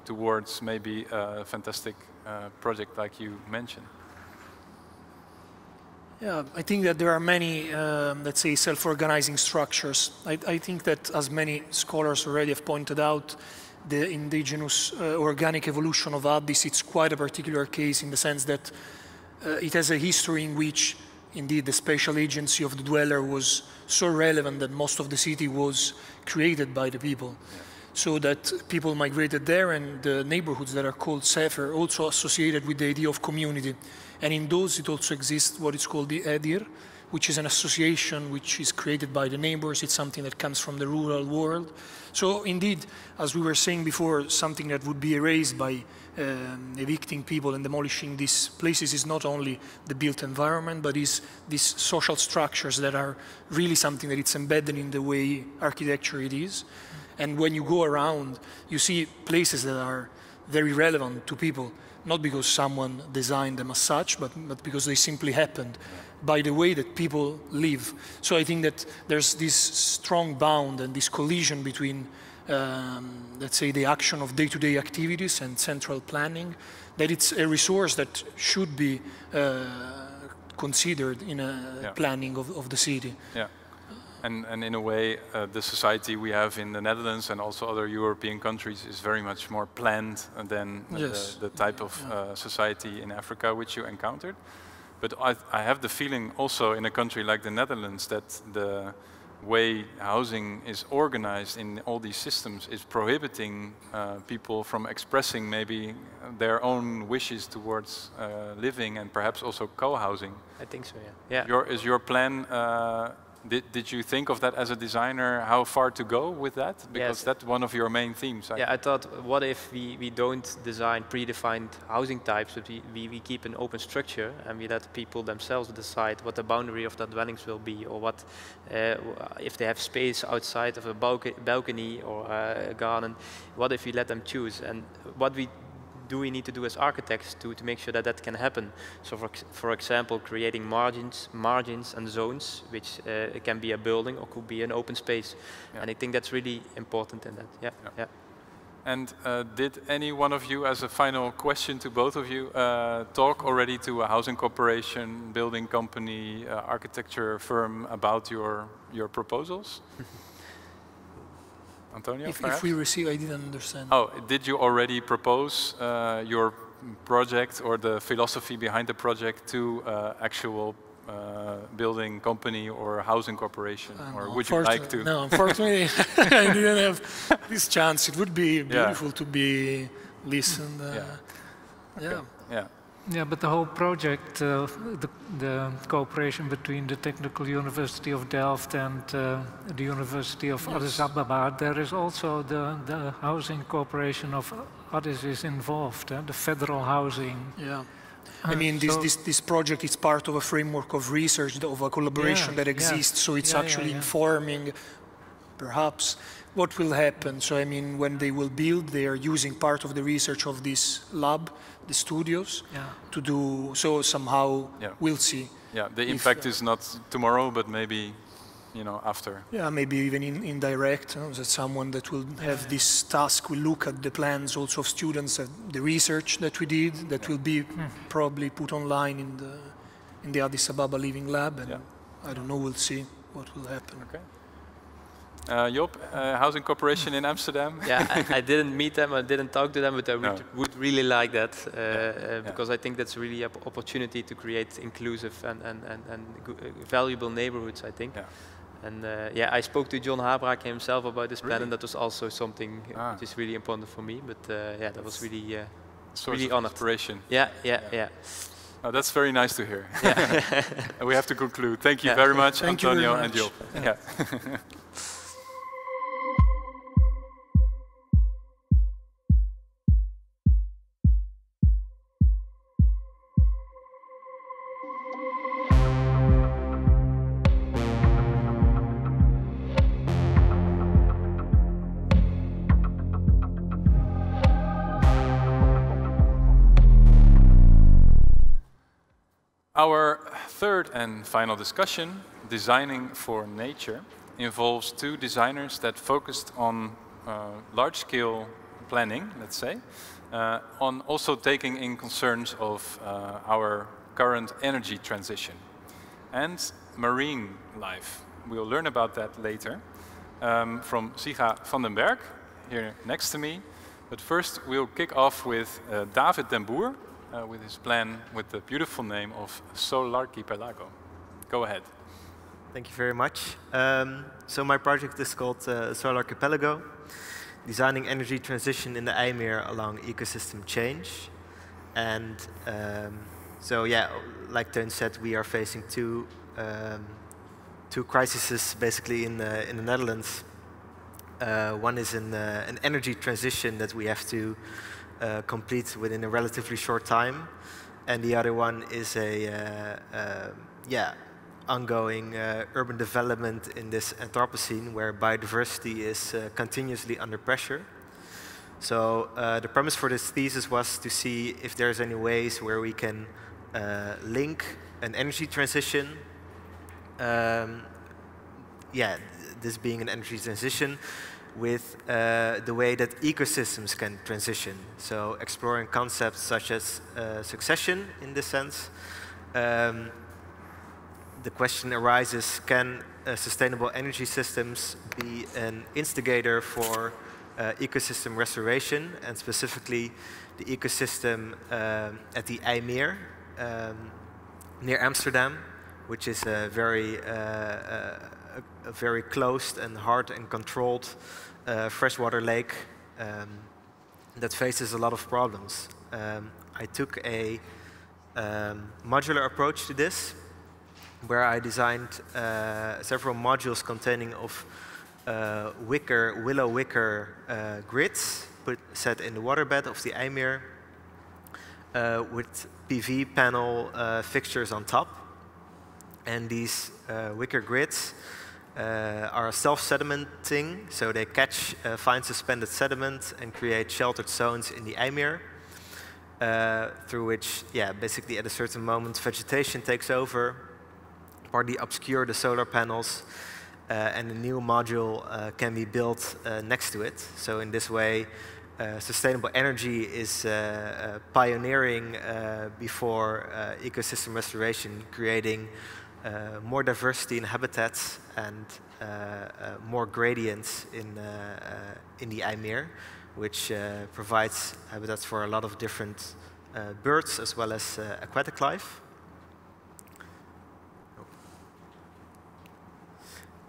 towards maybe a fantastic project like you mentioned? Yeah, I think that there are many, let's say, self-organizing structures. I think that, as many scholars already have pointed out, the indigenous organic evolution of Addis, it's quite a particular case in the sense that it has a history in which, indeed, the spatial agency of the dweller was so relevant that most of the city was created by the people. Yeah. So that people migrated there, and the neighborhoods that are called Sefer also associated with the idea of community. And in those it also exists what is called the Edir, which is an association which is created by the neighbors. It's something that comes from the rural world. So indeed, as we were saying before, something that would be erased by evicting people and demolishing these places is not only the built environment, but is these social structures that are really something that it's embedded in the way architecture it is. And when you go around, you see places that are very relevant to people, not because someone designed them as such, but because they simply happened by the way that people live. So I think that there's this strong bound and this collision between, let's say, the action of day-to-day activities and central planning, that it's a resource that should be considered in a planning of the city. Yeah. And in a way, the society we have in the Netherlands and also other European countries is very much more planned than the type of society in Africa which you encountered. But I have the feeling also in a country like the Netherlands that the way housing is organized in all these systems is prohibiting people from expressing maybe their own wishes towards living and perhaps also co-housing. I think so, yeah. Is your plan, did you think of that as a designer, how far to go with that? Because that's one of your main themes. I thought, what if we don't design predefined housing types, but we keep an open structure and we let people themselves decide what the boundary of their dwellings will be, or what if they have space outside of a balcony or a garden, what if we let them choose? And what we need to do as architects to make sure that that can happen. So for example, creating margins and zones, which it can be a building or could be an open space. And I think that's really important in that. Yeah. And did any one of you, as a final question to both of you, talk already to a housing corporation, building company, architecture firm about your proposals? Antonio, if we receive, I didn't understand. Oh, did you already propose your project or the philosophy behind the project to actual building company or housing corporation, or would you like to? No, unfortunately, I didn't have this chance. It would be beautiful to be listened. Yeah, but the whole project, the cooperation between the Technical University of Delft and the University of Addis Ababa, there is also the housing corporation of Addis is involved, the federal housing. Yeah. I mean, this project is part of a framework of research, of a collaboration that exists, so it's actually informing, perhaps, what will happen. So, I mean, when they will build, they are using part of the research of this lab, the studios, to do, so somehow we'll see. Yeah, the impact is not tomorrow, but maybe, you know, after. Yeah, maybe even indirect, that someone that will have this task will look at the plans also of students, the research that we did, that will be probably put online in the Addis Ababa Living Lab, and I don't know, we'll see what will happen. Okay. Job, Housing Corporation in Amsterdam? Yeah, I didn't meet them, I didn't talk to them, but I would really like that, because I think that's really an opportunity to create inclusive and valuable neighborhoods, I think. And I spoke to John Habraak himself about this plan, and that was also something which is really important for me. But that was really, really honored. Inspiration. Yeah. Oh, that's very nice to hear. We have to conclude. Thank you very much, Antonio and Job. Our third and final discussion, Designing for Nature, involves two designers that focused on large-scale planning, let's say, on also taking in concerns of our current energy transition and marine life. We'll learn about that later from Siga van den Berg, here next to me. But first, we'll kick off with David den Boer, with his plan with the beautiful name of Solarchipelago. Go ahead. Thank you very much. So my project is called Solarchipelago, Designing Energy Transition in the IJmeer Along Ecosystem Change. And so yeah, like Teun said, we are facing two crises basically in the Netherlands. One is an energy transition that we have to complete within a relatively short time, and the other one is a ongoing urban development in this Anthropocene where biodiversity is continuously under pressure. So the premise for this thesis was to see if there's any ways where we can link an energy transition, this being an energy transition, with the way that ecosystems can transition. So exploring concepts such as succession in this sense. The question arises, can sustainable energy systems be an instigator for ecosystem restoration, and specifically the ecosystem at the IJmeer near Amsterdam, which is a very closed and hard and controlled freshwater lake that faces a lot of problems. I took a modular approach to this, where I designed several modules containing of willow wicker grids set in the waterbed of the IJmeer with PV panel fixtures on top. And these wicker grids are self-sedimenting, so they catch fine suspended sediment and create sheltered zones in the IJmeer, through which, basically at a certain moment vegetation takes over, partly obscure the solar panels, and a new module can be built next to it. So in this way, sustainable energy is pioneering before ecosystem restoration, creating more diversity in habitats and more gradients in the IJmeer, which provides habitats for a lot of different birds as well as aquatic life.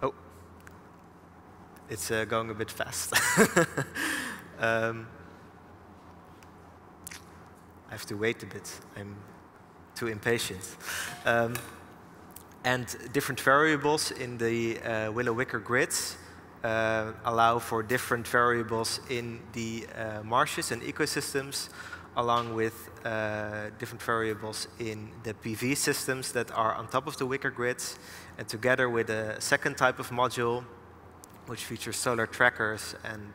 Oh, it's going a bit fast. I have to wait a bit. I'm too impatient. And different variables in the willow-wicker grids allow for different variables in the marshes and ecosystems, along with different variables in the PV systems that are on top of the wicker grids, and together with a second type of module, which features solar trackers and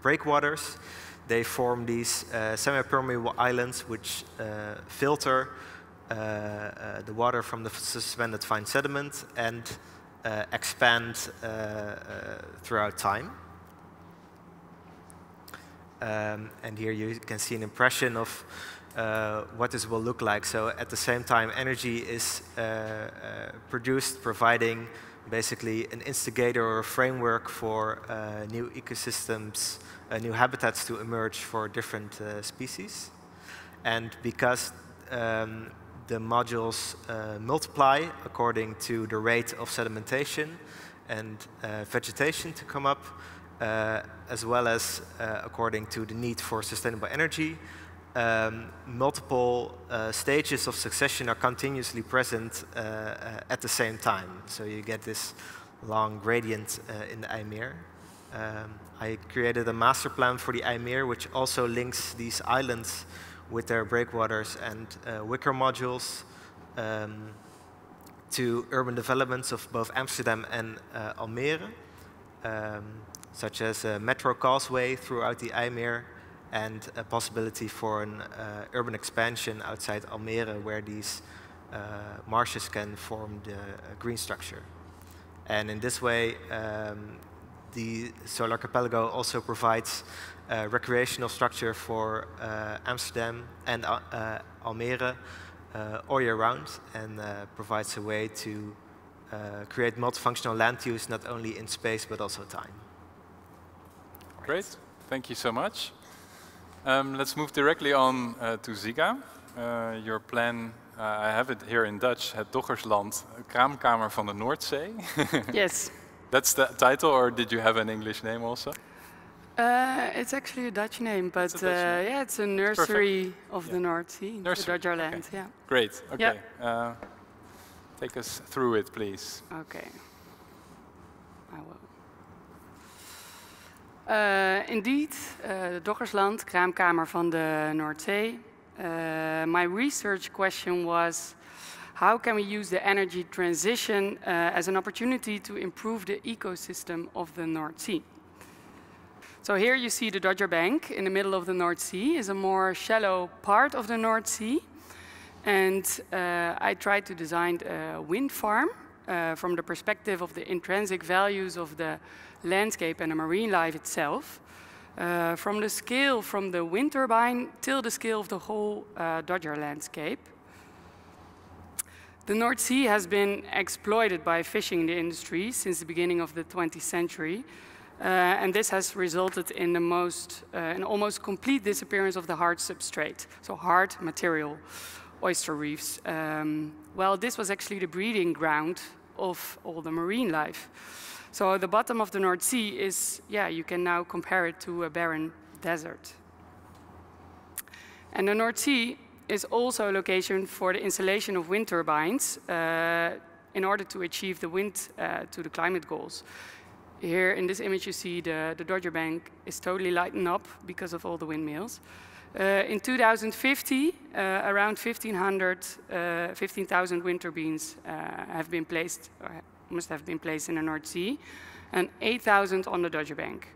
breakwaters, they form these semi-permeable islands which filter the water from the suspended fine sediment and expand throughout time. And here you can see an impression of what this will look like. So at the same time, energy is produced, providing basically an instigator or a framework for new ecosystems, new habitats to emerge for different species. And because the modules multiply according to the rate of sedimentation and vegetation to come up, as well as according to the need for sustainable energy, multiple stages of succession are continuously present at the same time. So you get this long gradient in the IJmeer. I created a master plan for the IJmeer, which also links these islands with their breakwaters and wicker modules to urban developments of both Amsterdam and Almere, such as a metro causeway throughout the IJmeer, and a possibility for an urban expansion outside Almere, where these marshes can form the green structure. And in this way, the Solar Archipelago also provides recreational structure for Amsterdam and Almere all year round, and provides a way to create multifunctional land use, not only in space but also time. Great, thank you so much. Let's move directly on to Ziga. Your plan, I have it here in Dutch, het Doggersland, kraamkamer van de Noordzee. Yes. That's the title, or did you have an English name also? It's actually a Dutch name, but yeah, it's a nursery of the North Sea, the Dodgerland. Okay. Yeah. Great. Okay. Yeah. Take us through it, please. Okay. I will. Indeed, the Doggersland, kraamkamer van de Noordzee. My research question was, how can we use the energy transition as an opportunity to improve the ecosystem of the North Sea? So here you see the Dodger Bank in the middle of the North Sea, is a more shallow part of the North Sea. And I tried to design a wind farm from the perspective of the intrinsic values of the landscape and the marine life itself. From the scale from the wind turbine till the scale of the whole Dodger landscape. The North Sea has been exploited by fishing industry since the beginning of the 20th century. And this has resulted in an almost complete disappearance of the hard substrate, so hard material, oyster reefs. Well, this was actually the breeding ground of all the marine life. So the bottom of the North Sea is, yeah, you can now compare it to a barren desert. And the North Sea is also a location for the installation of wind turbines in order to achieve the wind to the climate goals. Here in this image you see the Dodger Bank is totally lightened up because of all the windmills. In 2050, around 15,000 wind turbines have been placed, or must have been placed in the North Sea, and 8,000 on the Dodger Bank.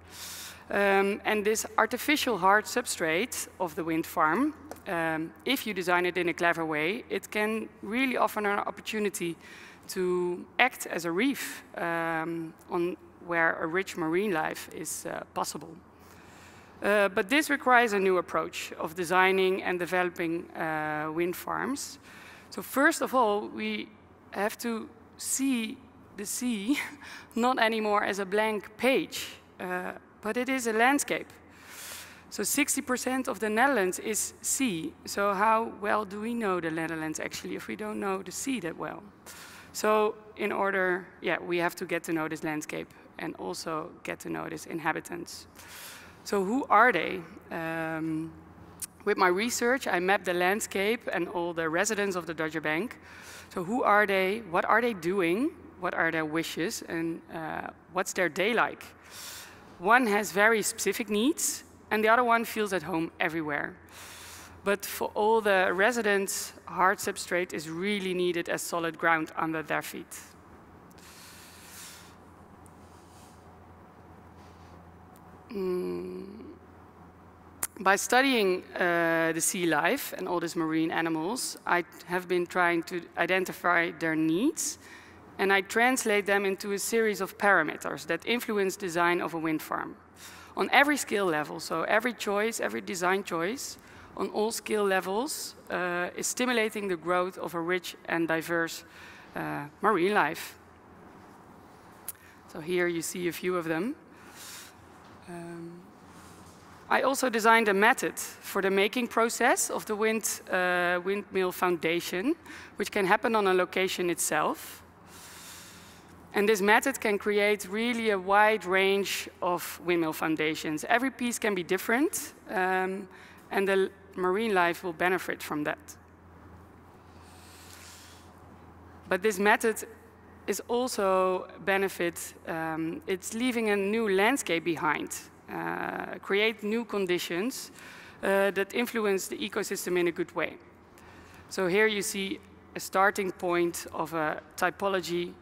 And this artificial hard substrate of the wind farm, if you design it in a clever way, it can really offer an opportunity to act as a reef where a rich marine life is possible. But this requires a new approach of designing and developing wind farms. So first of all, we have to see the sea not anymore as a blank page, but it is a landscape. So 60% of the Netherlands is sea. So how well do we know the Netherlands actually if we don't know the sea that well? So in order, we have to get to know this landscape and also get to know its inhabitants. So who are they? With my research, I mapped the landscape and all the residents of the Dodger Bank. So who are they? What are they doing? What are their wishes? And what's their day like? One has very specific needs, and the other one feels at home everywhere. But for all the residents, hard substrate is really needed as solid ground under their feet. By studying the sea life and all these marine animals, I have been trying to identify their needs, and I translate them into a series of parameters that influence design of a wind farm. On every skill level, so every choice, every design choice, on all skill levels, is stimulating the growth of a rich and diverse marine life. So here you see a few of them. I also designed a method for the making process of the windmill foundation, which can happen on a location itself. And this method can create really a wide range of windmill foundations. Every piece can be different, and the marine life will benefit from that. But this method is also benefit, it's leaving a new landscape behind, create new conditions that influence the ecosystem in a good way. So here you see a starting point of a typology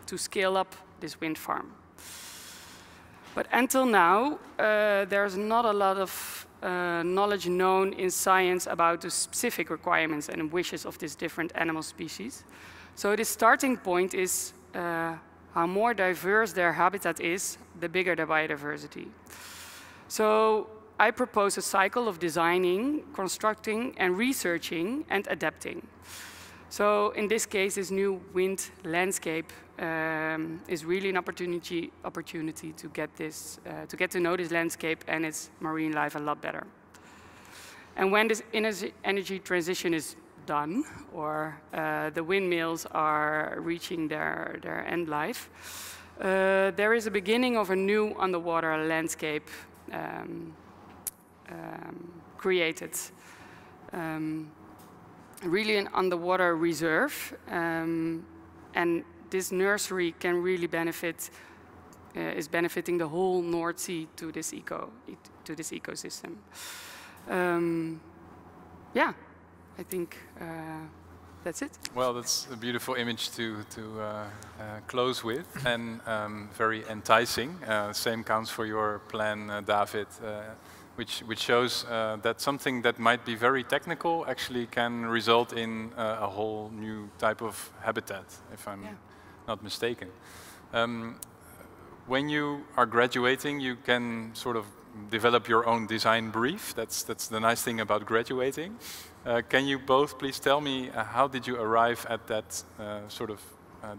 to scale up this wind farm. But until now, there's not a lot of knowledge known in science about the specific requirements and wishes of these different animal species. So the starting point is how more diverse their habitat is, the bigger the biodiversity. So I propose a cycle of designing, constructing, and researching, and adapting. So in this case, this new wind landscape is really an opportunity to get to know this landscape and its marine life a lot better. And when this energy transition is done, or the windmills are reaching their end life, there is a beginning of a new underwater landscape created. Really an underwater reserve, and this nursery can really benefit, is benefiting the whole North Sea to this ecosystem. Yeah, I think that's it. Well, that's a beautiful image to close with, and very enticing. Same counts for your plan, David, which shows that something that might be very technical actually can result in a whole new type of habitat, if I'm not mistaken. When you are graduating, you can sort of develop your own design brief. That's the nice thing about graduating. Can you both please tell me how did you arrive at that sort of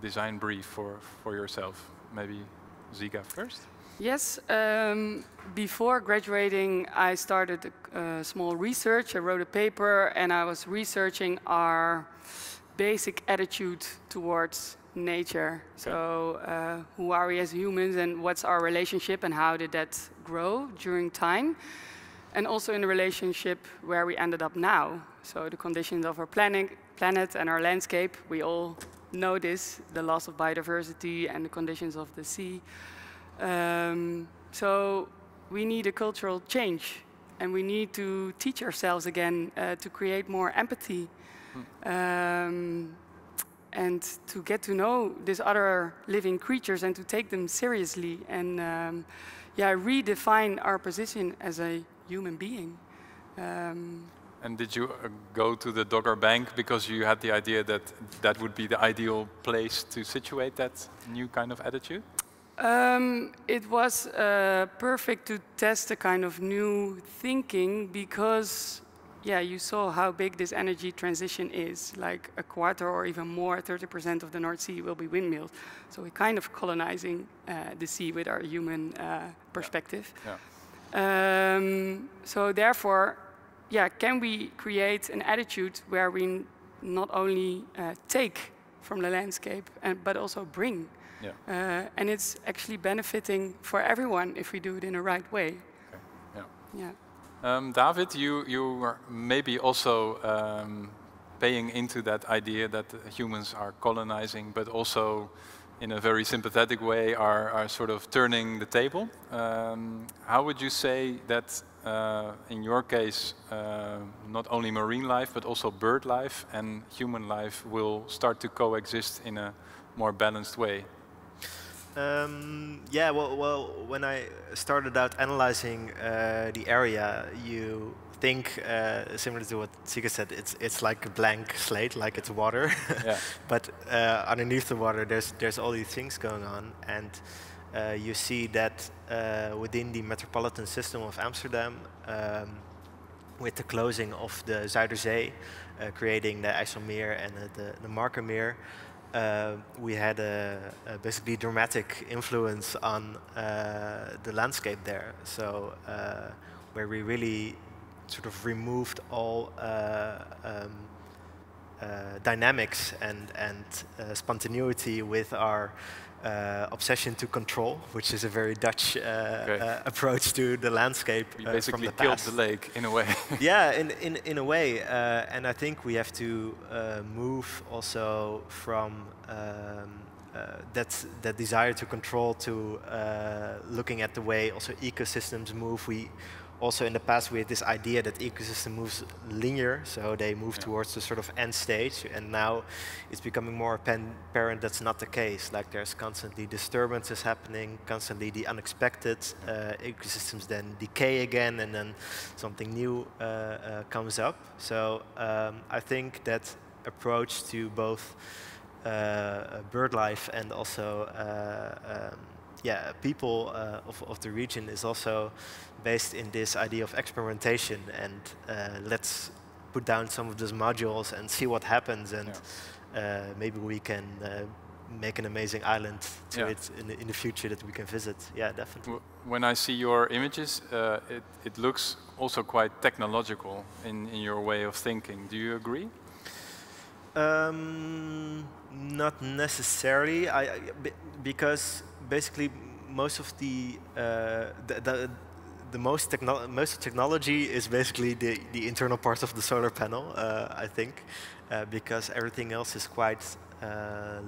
design brief for yourself? Maybe Ziga first? Yes, before graduating I started a small research. I wrote a paper and I was researching our basic attitude towards nature. Okay. So who are we as humans and what's our relationship and how did that grow during time? And also in the relationship where we ended up now. So the conditions of our planet and our landscape, we all know this, the loss of biodiversity and the conditions of the sea. So we need a cultural change, and we need to teach ourselves again to create more empathy, and to get to know these other living creatures and to take them seriously, and redefine our position as a human being. And did you go to the Dogger Bank because you had the idea that that would be the ideal place to situate that new kind of attitude? It was perfect to test a kind of new thinking because, yeah, you saw how big this energy transition is. Like a quarter or even more, 30% of the North Sea will be windmills. So we're kind of colonizing the sea with our human perspective. Yeah. So therefore, yeah, can we create an attitude where we not only take from the landscape, but also bring? Yeah. And it's actually benefiting for everyone if we do it in the right way. Okay. Yeah. Yeah. David, you are maybe also paying into that idea that humans are colonizing, but also in a very sympathetic way are sort of turning the table. How would you say that in your case, not only marine life, but also bird life and human life will start to coexist in a more balanced way? Yeah, well, when I started out analyzing the area, you think, similar to what Sika said, it's like a blank slate, like it's water. Yeah. But underneath the water, there's all these things going on, and you see that within the metropolitan system of Amsterdam, with the closing of the Zuiderzee, creating the IJsselmeer and the Markermeer, we had a basically dramatic influence on the landscape there. So where we really sort of removed all dynamics and spontaneity with our obsession to control, which is a very Dutch approach to the landscape. We basically from the killed past. the lake in a way. Yeah, in a way, and I think we have to move also from that desire to control to looking at the way also ecosystems move. We also in the past we had this idea that ecosystem moves linear, so they move towards the sort of end stage, and now it's becoming more apparent that's not the case. Like there's constantly disturbances happening, constantly the unexpected, ecosystems then decay again, and then something new comes up. So I think that approach to both bird life and also people of the region is also based in this idea of experimentation, and let's put down some of those modules and see what happens, and maybe we can make an amazing island to it in the future that we can visit. Yeah, definitely. When I see your images, it looks also quite technological in your way of thinking. Do you agree? Not necessarily, because basically most of the most technology is basically the internal part of the solar panel, I think, because everything else is quite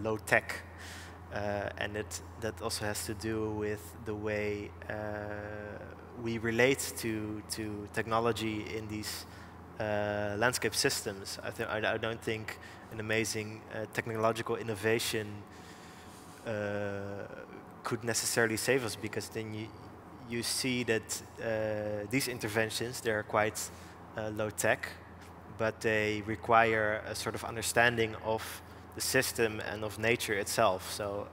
low tech, and that also has to do with the way we relate to technology in these landscape systems. I don't think an amazing technological innovation could necessarily save us, because then you see that these interventions, they're quite low tech, but they require a sort of understanding of the system and of nature itself. So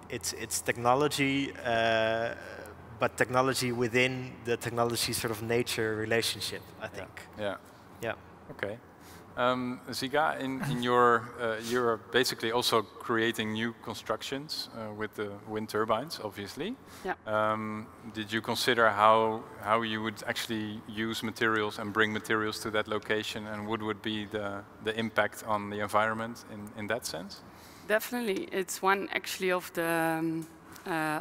it's technology, but technology within the technology sort of nature relationship, I think. Yeah. Yeah. Okay. Ziga, in your, you're basically also creating new constructions with the wind turbines, obviously. Yeah. Did you consider how you would actually use materials and bring materials to that location, and what would be the impact on the environment in that sense? Definitely, it's one actually of the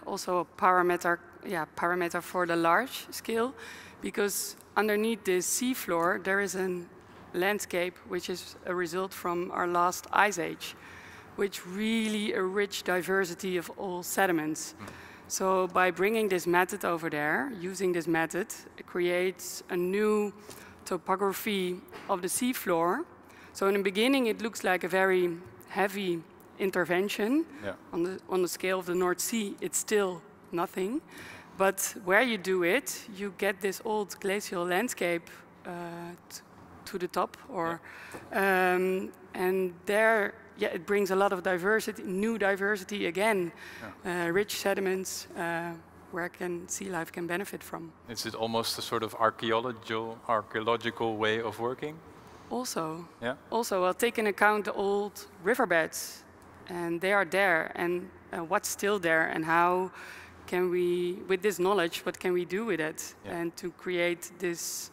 also a parameter for the large scale, because underneath the seafloor there is a landscape which is a result from our last ice age, which really a rich diversity of all sediments. So by bringing this method over there, using this method, it creates a new topography of the seafloor. So in the beginning it looks like a very heavy intervention. On the scale of the North Sea, it's still nothing. But where you do it, you get this old glacial landscape to the top, and there yeah, it brings a lot of diversity, new diversity again, rich sediments where sea life can benefit from. Is it almost a sort of archaeological way of working? Also, Yeah. Also, well, take into account the old riverbeds, and they are there, and what's still there, and how can we, with this knowledge, what can we do with it, and to create this,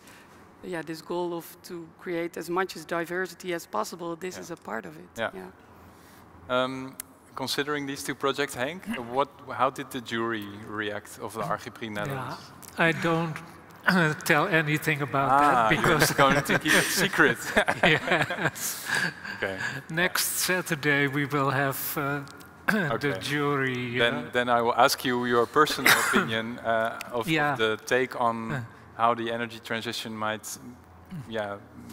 this goal of to create as much as diversity as possible. This is a part of it. Considering these two projects, Henk, how did the jury react of the Architectuur Netherlands? I don't tell anything about that because you're going to keep it secret. Yes. Okay. Next Saturday we will have the jury. Then I will ask you your personal opinion of the take on how the energy transition might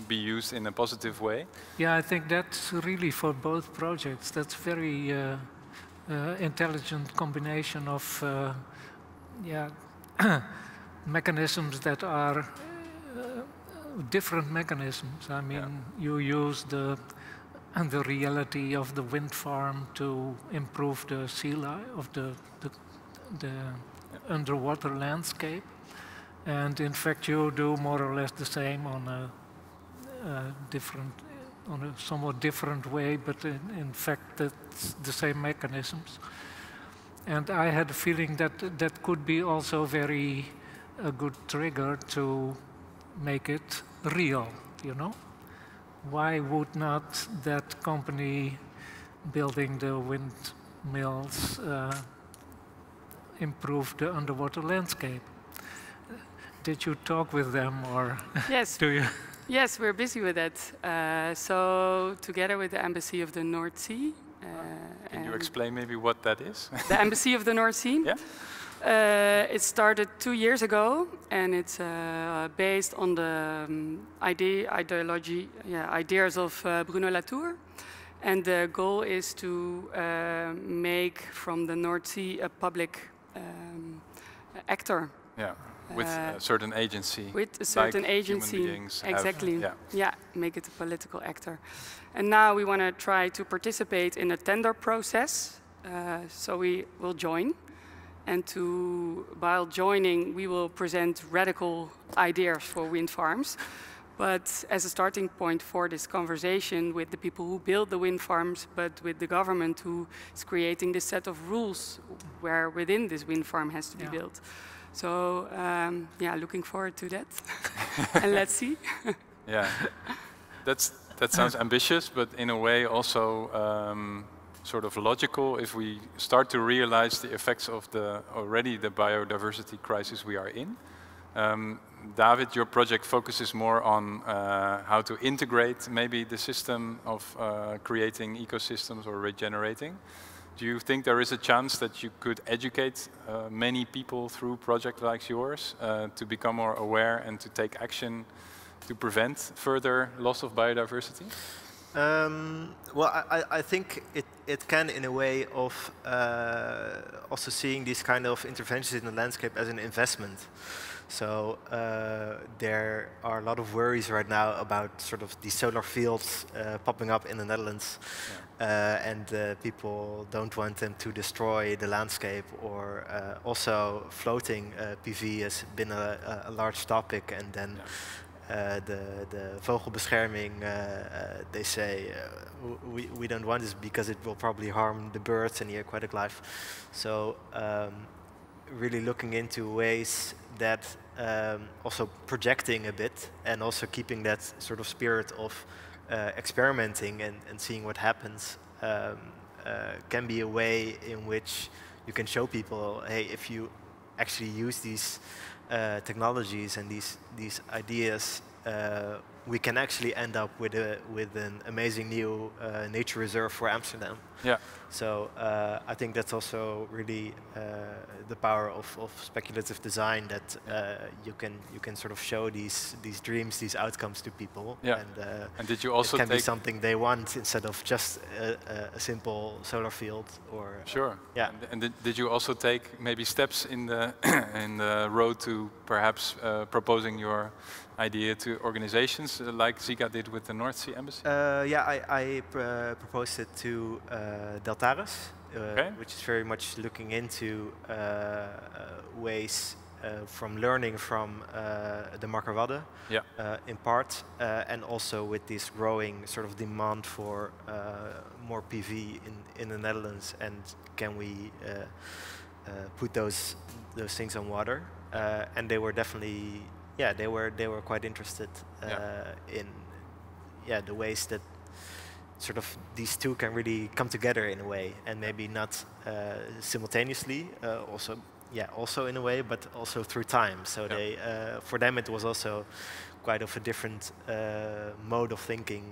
be used in a positive way. Yeah, I think that's really for both projects. That's very intelligent combination of mechanisms that are different mechanisms. I mean, you use the reality of the wind farm to improve the sea life of the underwater landscape, and in fact you do more or less the same on a somewhat different way, but in fact that's the same mechanisms. And I had a feeling that that could be also a good trigger to make it real, you know? Why would not that company building the windmills improve the underwater landscape? Did you talk with them, or yes? Do you? Yes, we're busy with that. So together with the Embassy of the North Sea. Can you explain maybe what that is? The Embassy of the North Sea? Yeah. It started 2 years ago, and it's based on the ideas of Bruno Latour. And the goal is to make from the North Sea a public actor. Yeah. With a certain agency. With a certain agency, human beings exactly. have, Make it a political actor. And now we want to try to participate in a tender process. So we will join. And while joining, we will present radical ideas for wind farms. But as a starting point for this conversation with the people who build the wind farms, but with the government who is creating this set of rules where within this wind farm has to be built. So, looking forward to that. And let's see. That sounds ambitious, but in a way also sort of logical if we start to realize the effects of the biodiversity crisis we are in. David, your project focuses more on how to integrate maybe the system of creating ecosystems or regenerating. Do you think there is a chance that you could educate many people through projects like yours to become more aware and to take action to prevent further loss of biodiversity? Well, I think it can, in a way of also seeing these kind of interventions in the landscape as an investment. So there are a lot of worries right now about sort of these solar fields popping up in the Netherlands, and people don't want them to destroy the landscape. Or also floating PV has been a large topic, and then the vogelbescherming, they say we don't want this because it will probably harm the birds and the aquatic life. So really looking into ways that also projecting a bit and also keeping that sort of spirit of experimenting and seeing what happens can be a way in which you can show people, hey, if you actually use these technologies and these ideas, we can actually end up with an amazing new nature reserve for Amsterdam. Yeah. So I think that's also really the power of speculative design, that you can sort of show these dreams, these outcomes to people. Yeah. And did you also it can be something they want instead of just a simple solar field or. Sure. Yeah. And did you also take maybe steps in the road to perhaps proposing your idea to organizations initiatives like Zika did with the North Sea Embassy? Yeah, I proposed it to Deltares, Okay. which is very much looking into ways from learning from the Markerwadden, Yeah. in part, and also with this growing sort of demand for more PV in the Netherlands, and can we put those things on water? And they were definitely, yeah, they were quite interested in the ways that sort of these two can really come together in a way, and maybe not simultaneously, also in a way, but also through time. So they, for them, it was also quite of a different mode of thinking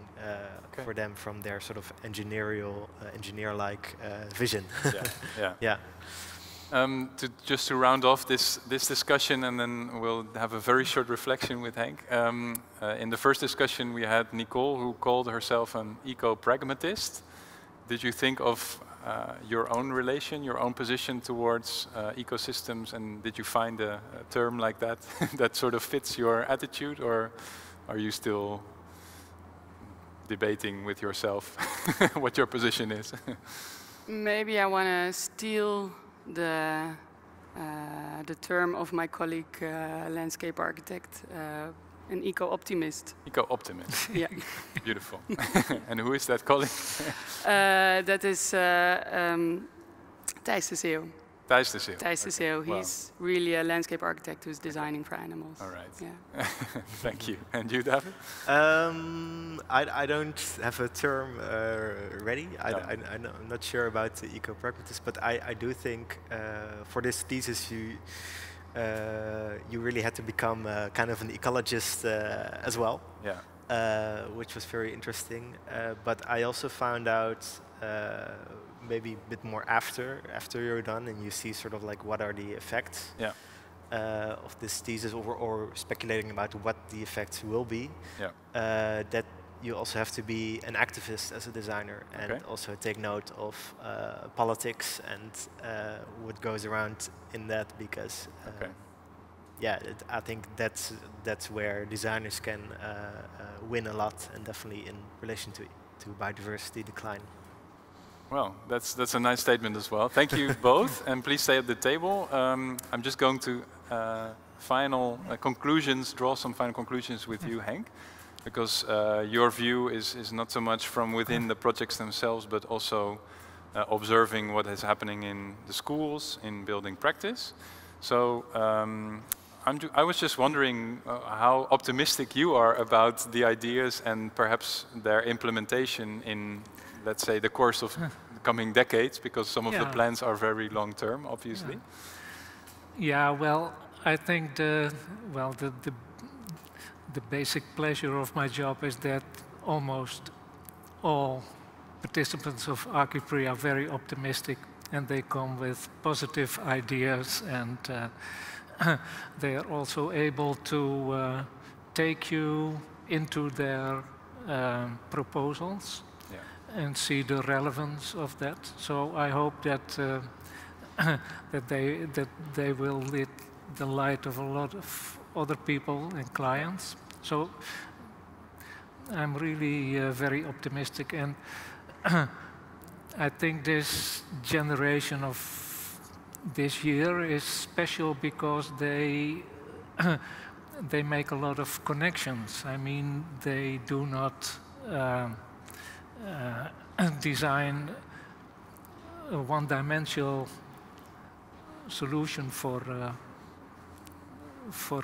for them from their sort of engineer-like vision. Yeah. Just to round off this discussion, and then we'll have a very short reflection with Henk. In the first discussion, we had Nicole, who called herself an eco-pragmatist. Did you think of your own relation, your own position towards ecosystems, and did you find a term like that that sort of fits your attitude, or are you still debating with yourself what your position is? Maybe I want to steal the term of my colleague, landscape architect, an eco-optimist. Eco-optimist. Yeah. Beautiful. And who is that colleague? That is Thijs de Zeeuw. Thijs de Zeeuw. Thijs de Zeeuw. He's really a landscape architect who's designing for animals. All right. Yeah. Thank you. And you, David? I don't have a term ready. I'm not sure about the eco-pragmatist, but I do think for this thesis you really had to become kind of an ecologist as well. Yeah. Which was very interesting. But I also found out maybe a bit more after you're done and you see sort of like what are the effects of this thesis, or speculating about what the effects will be. Yeah. That you also have to be an activist as a designer, and also take note of politics and what goes around in that, because I think that's where designers can win a lot, and definitely in relation to biodiversity decline. Well, that's a nice statement as well. Thank you both, and please stay at the table. I'm just going to draw some final conclusions with you, Henk, because your view is not so much from within the projects themselves, but also observing what is happening in the schools, in building practice. So I was just wondering how optimistic you are about the ideas and perhaps their implementation in, let's say, the course of the coming decades, because some of the plans are very long-term, obviously. Yeah, well, I think the basic pleasure of my job is that almost all participants of Architectuur are very optimistic, and they come with positive ideas, and they are also able to take you into their proposals and see the relevance of that. So I hope that that they will lit the light of a lot of other people and clients. So I'm really very optimistic, and I think this generation of this year is special because they make a lot of connections. I mean, they do not design a one-dimensional solution for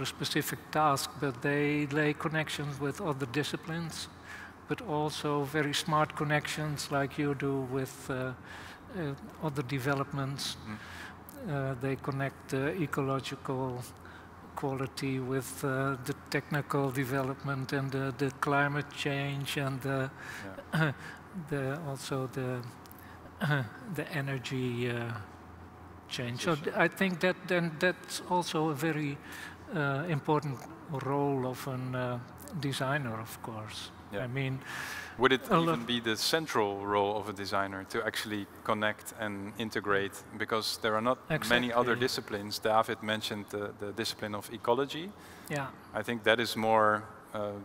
a specific task, but they lay connections with other disciplines, but also very smart connections like you do with other developments. They connect the ecological quality with the technical development and the climate change and also the energy change. So I think that that's also a very important role of a designer, of course. Yeah. I mean, would it even be the central role of a designer to actually connect and integrate? Because there are not many other disciplines. David mentioned the discipline of ecology. Yeah. I think that is more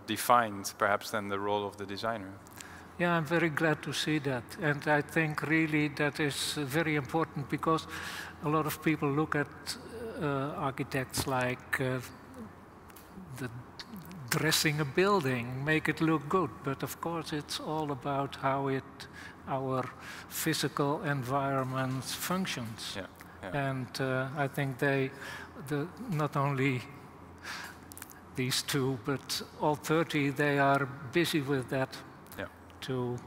defined, perhaps, than the role of the designer. Yeah, I'm very glad to see that. And I think really that is very important because a lot of people look at architects like the dressing a building, make it look good. But of course, it's all about how our physical environment functions. Yeah, yeah. And I think not only these two, but all 30, they are busy with that. Yeah. To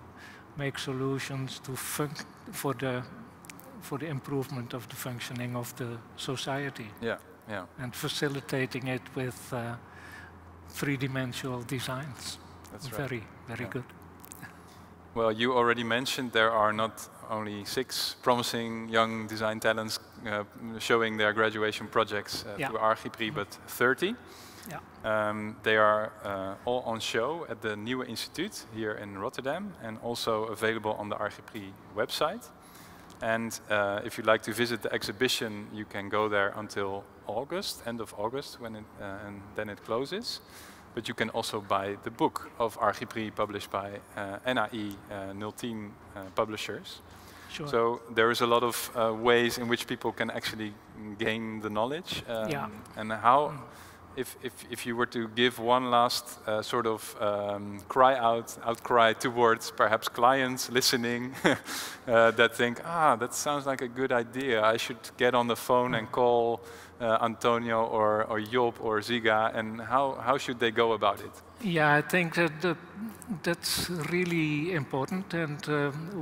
make solutions for the improvement of the functioning of the society. Yeah, yeah. And facilitating it with three-dimensional designs. That's right. Very, very good. Well, you already mentioned there are not only 6 promising young design talents showing their graduation projects through Archipri, but 30. Yeah. They are all on show at the Nieuwe Instituut here in Rotterdam and also available on the Archipri website. And if you'd like to visit the exhibition, you can go there until August, end of August, when and then it closes. But you can also buy the book of Archipri published by NAI 010 publishers. Sure. So there is a lot of ways in which people can actually gain the knowledge. And how, if you were to give one last sort of outcry towards perhaps clients listening that think, that sounds like a good idea, I should get on the phone and call Antonio or Job or Ziga, and how should they go about it? Yeah, I think that that's really important, and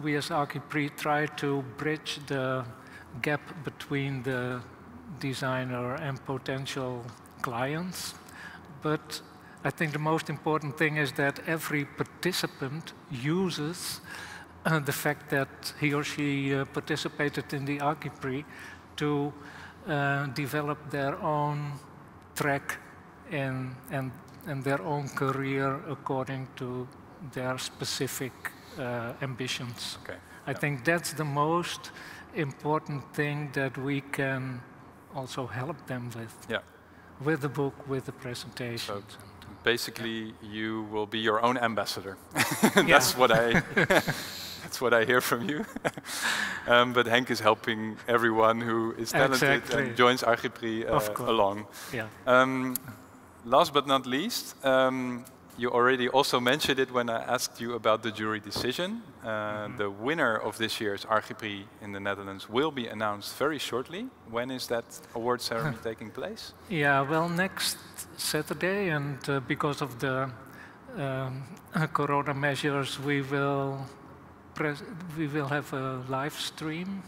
we as Archipri try to bridge the gap between the designer and potential clients. But I think the most important thing is that every participant uses the fact that he or she participated in the Archipri to develop their own track and their own career according to their specific ambitions. Okay. I think that's the most important thing that we can also help them with. Yeah. With the book, with the presentation. So basically, you will be your own ambassador. That's what I. That's what I hear from you. But Henk is helping everyone who is talented and joins Archipri along. Yeah. Last but not least, you already also mentioned it when I asked you about the jury decision. The winner of this year's Archipri in the Netherlands will be announced very shortly. When is that award ceremony taking place? Yeah, well, next Saturday, and because of the corona measures, we will have a live stream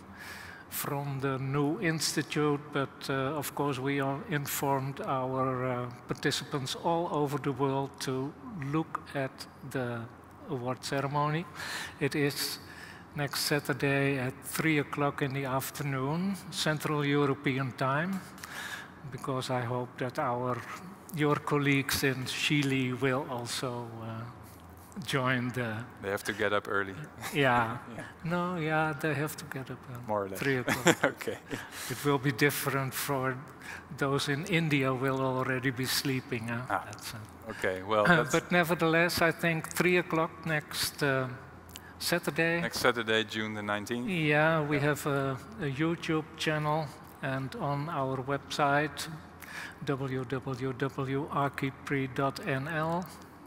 from the new institute, but of course we are informed our participants all over the world to look at the award ceremony. It is next Saturday at 3 o'clock in the afternoon, Central European time, because I hope that your colleagues in Chile will also join the... They have to get up early. Yeah. No, yeah, they have to get up early. More or less. 3 o'clock. Okay. It will be different for those in India will already be sleeping. Okay, well, but nevertheless, I think 3 o'clock next Saturday. Next Saturday, June the 19th. Yeah, we have a YouTube channel, and on our website, www.archipri.nl,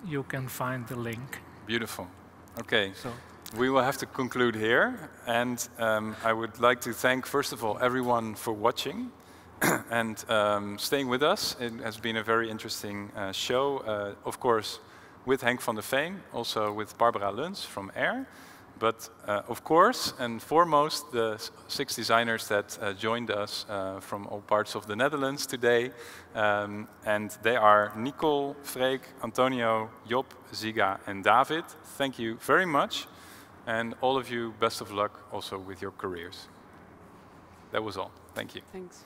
you can find the link. Beautiful. Okay, so we will have to conclude here. And I would like to thank, first of all, everyone for watching and staying with us. It has been a very interesting show, of course, with Henk van der Veen, also with Barbara Luns from AIR. But of course, and foremost, the 6 designers that joined us from all parts of the Netherlands today. And they are Nicole, Freek, Antonio, Job, Ziga, and David. Thank you very much. And all of you, best of luck also with your careers. That was all. Thank you. Thanks.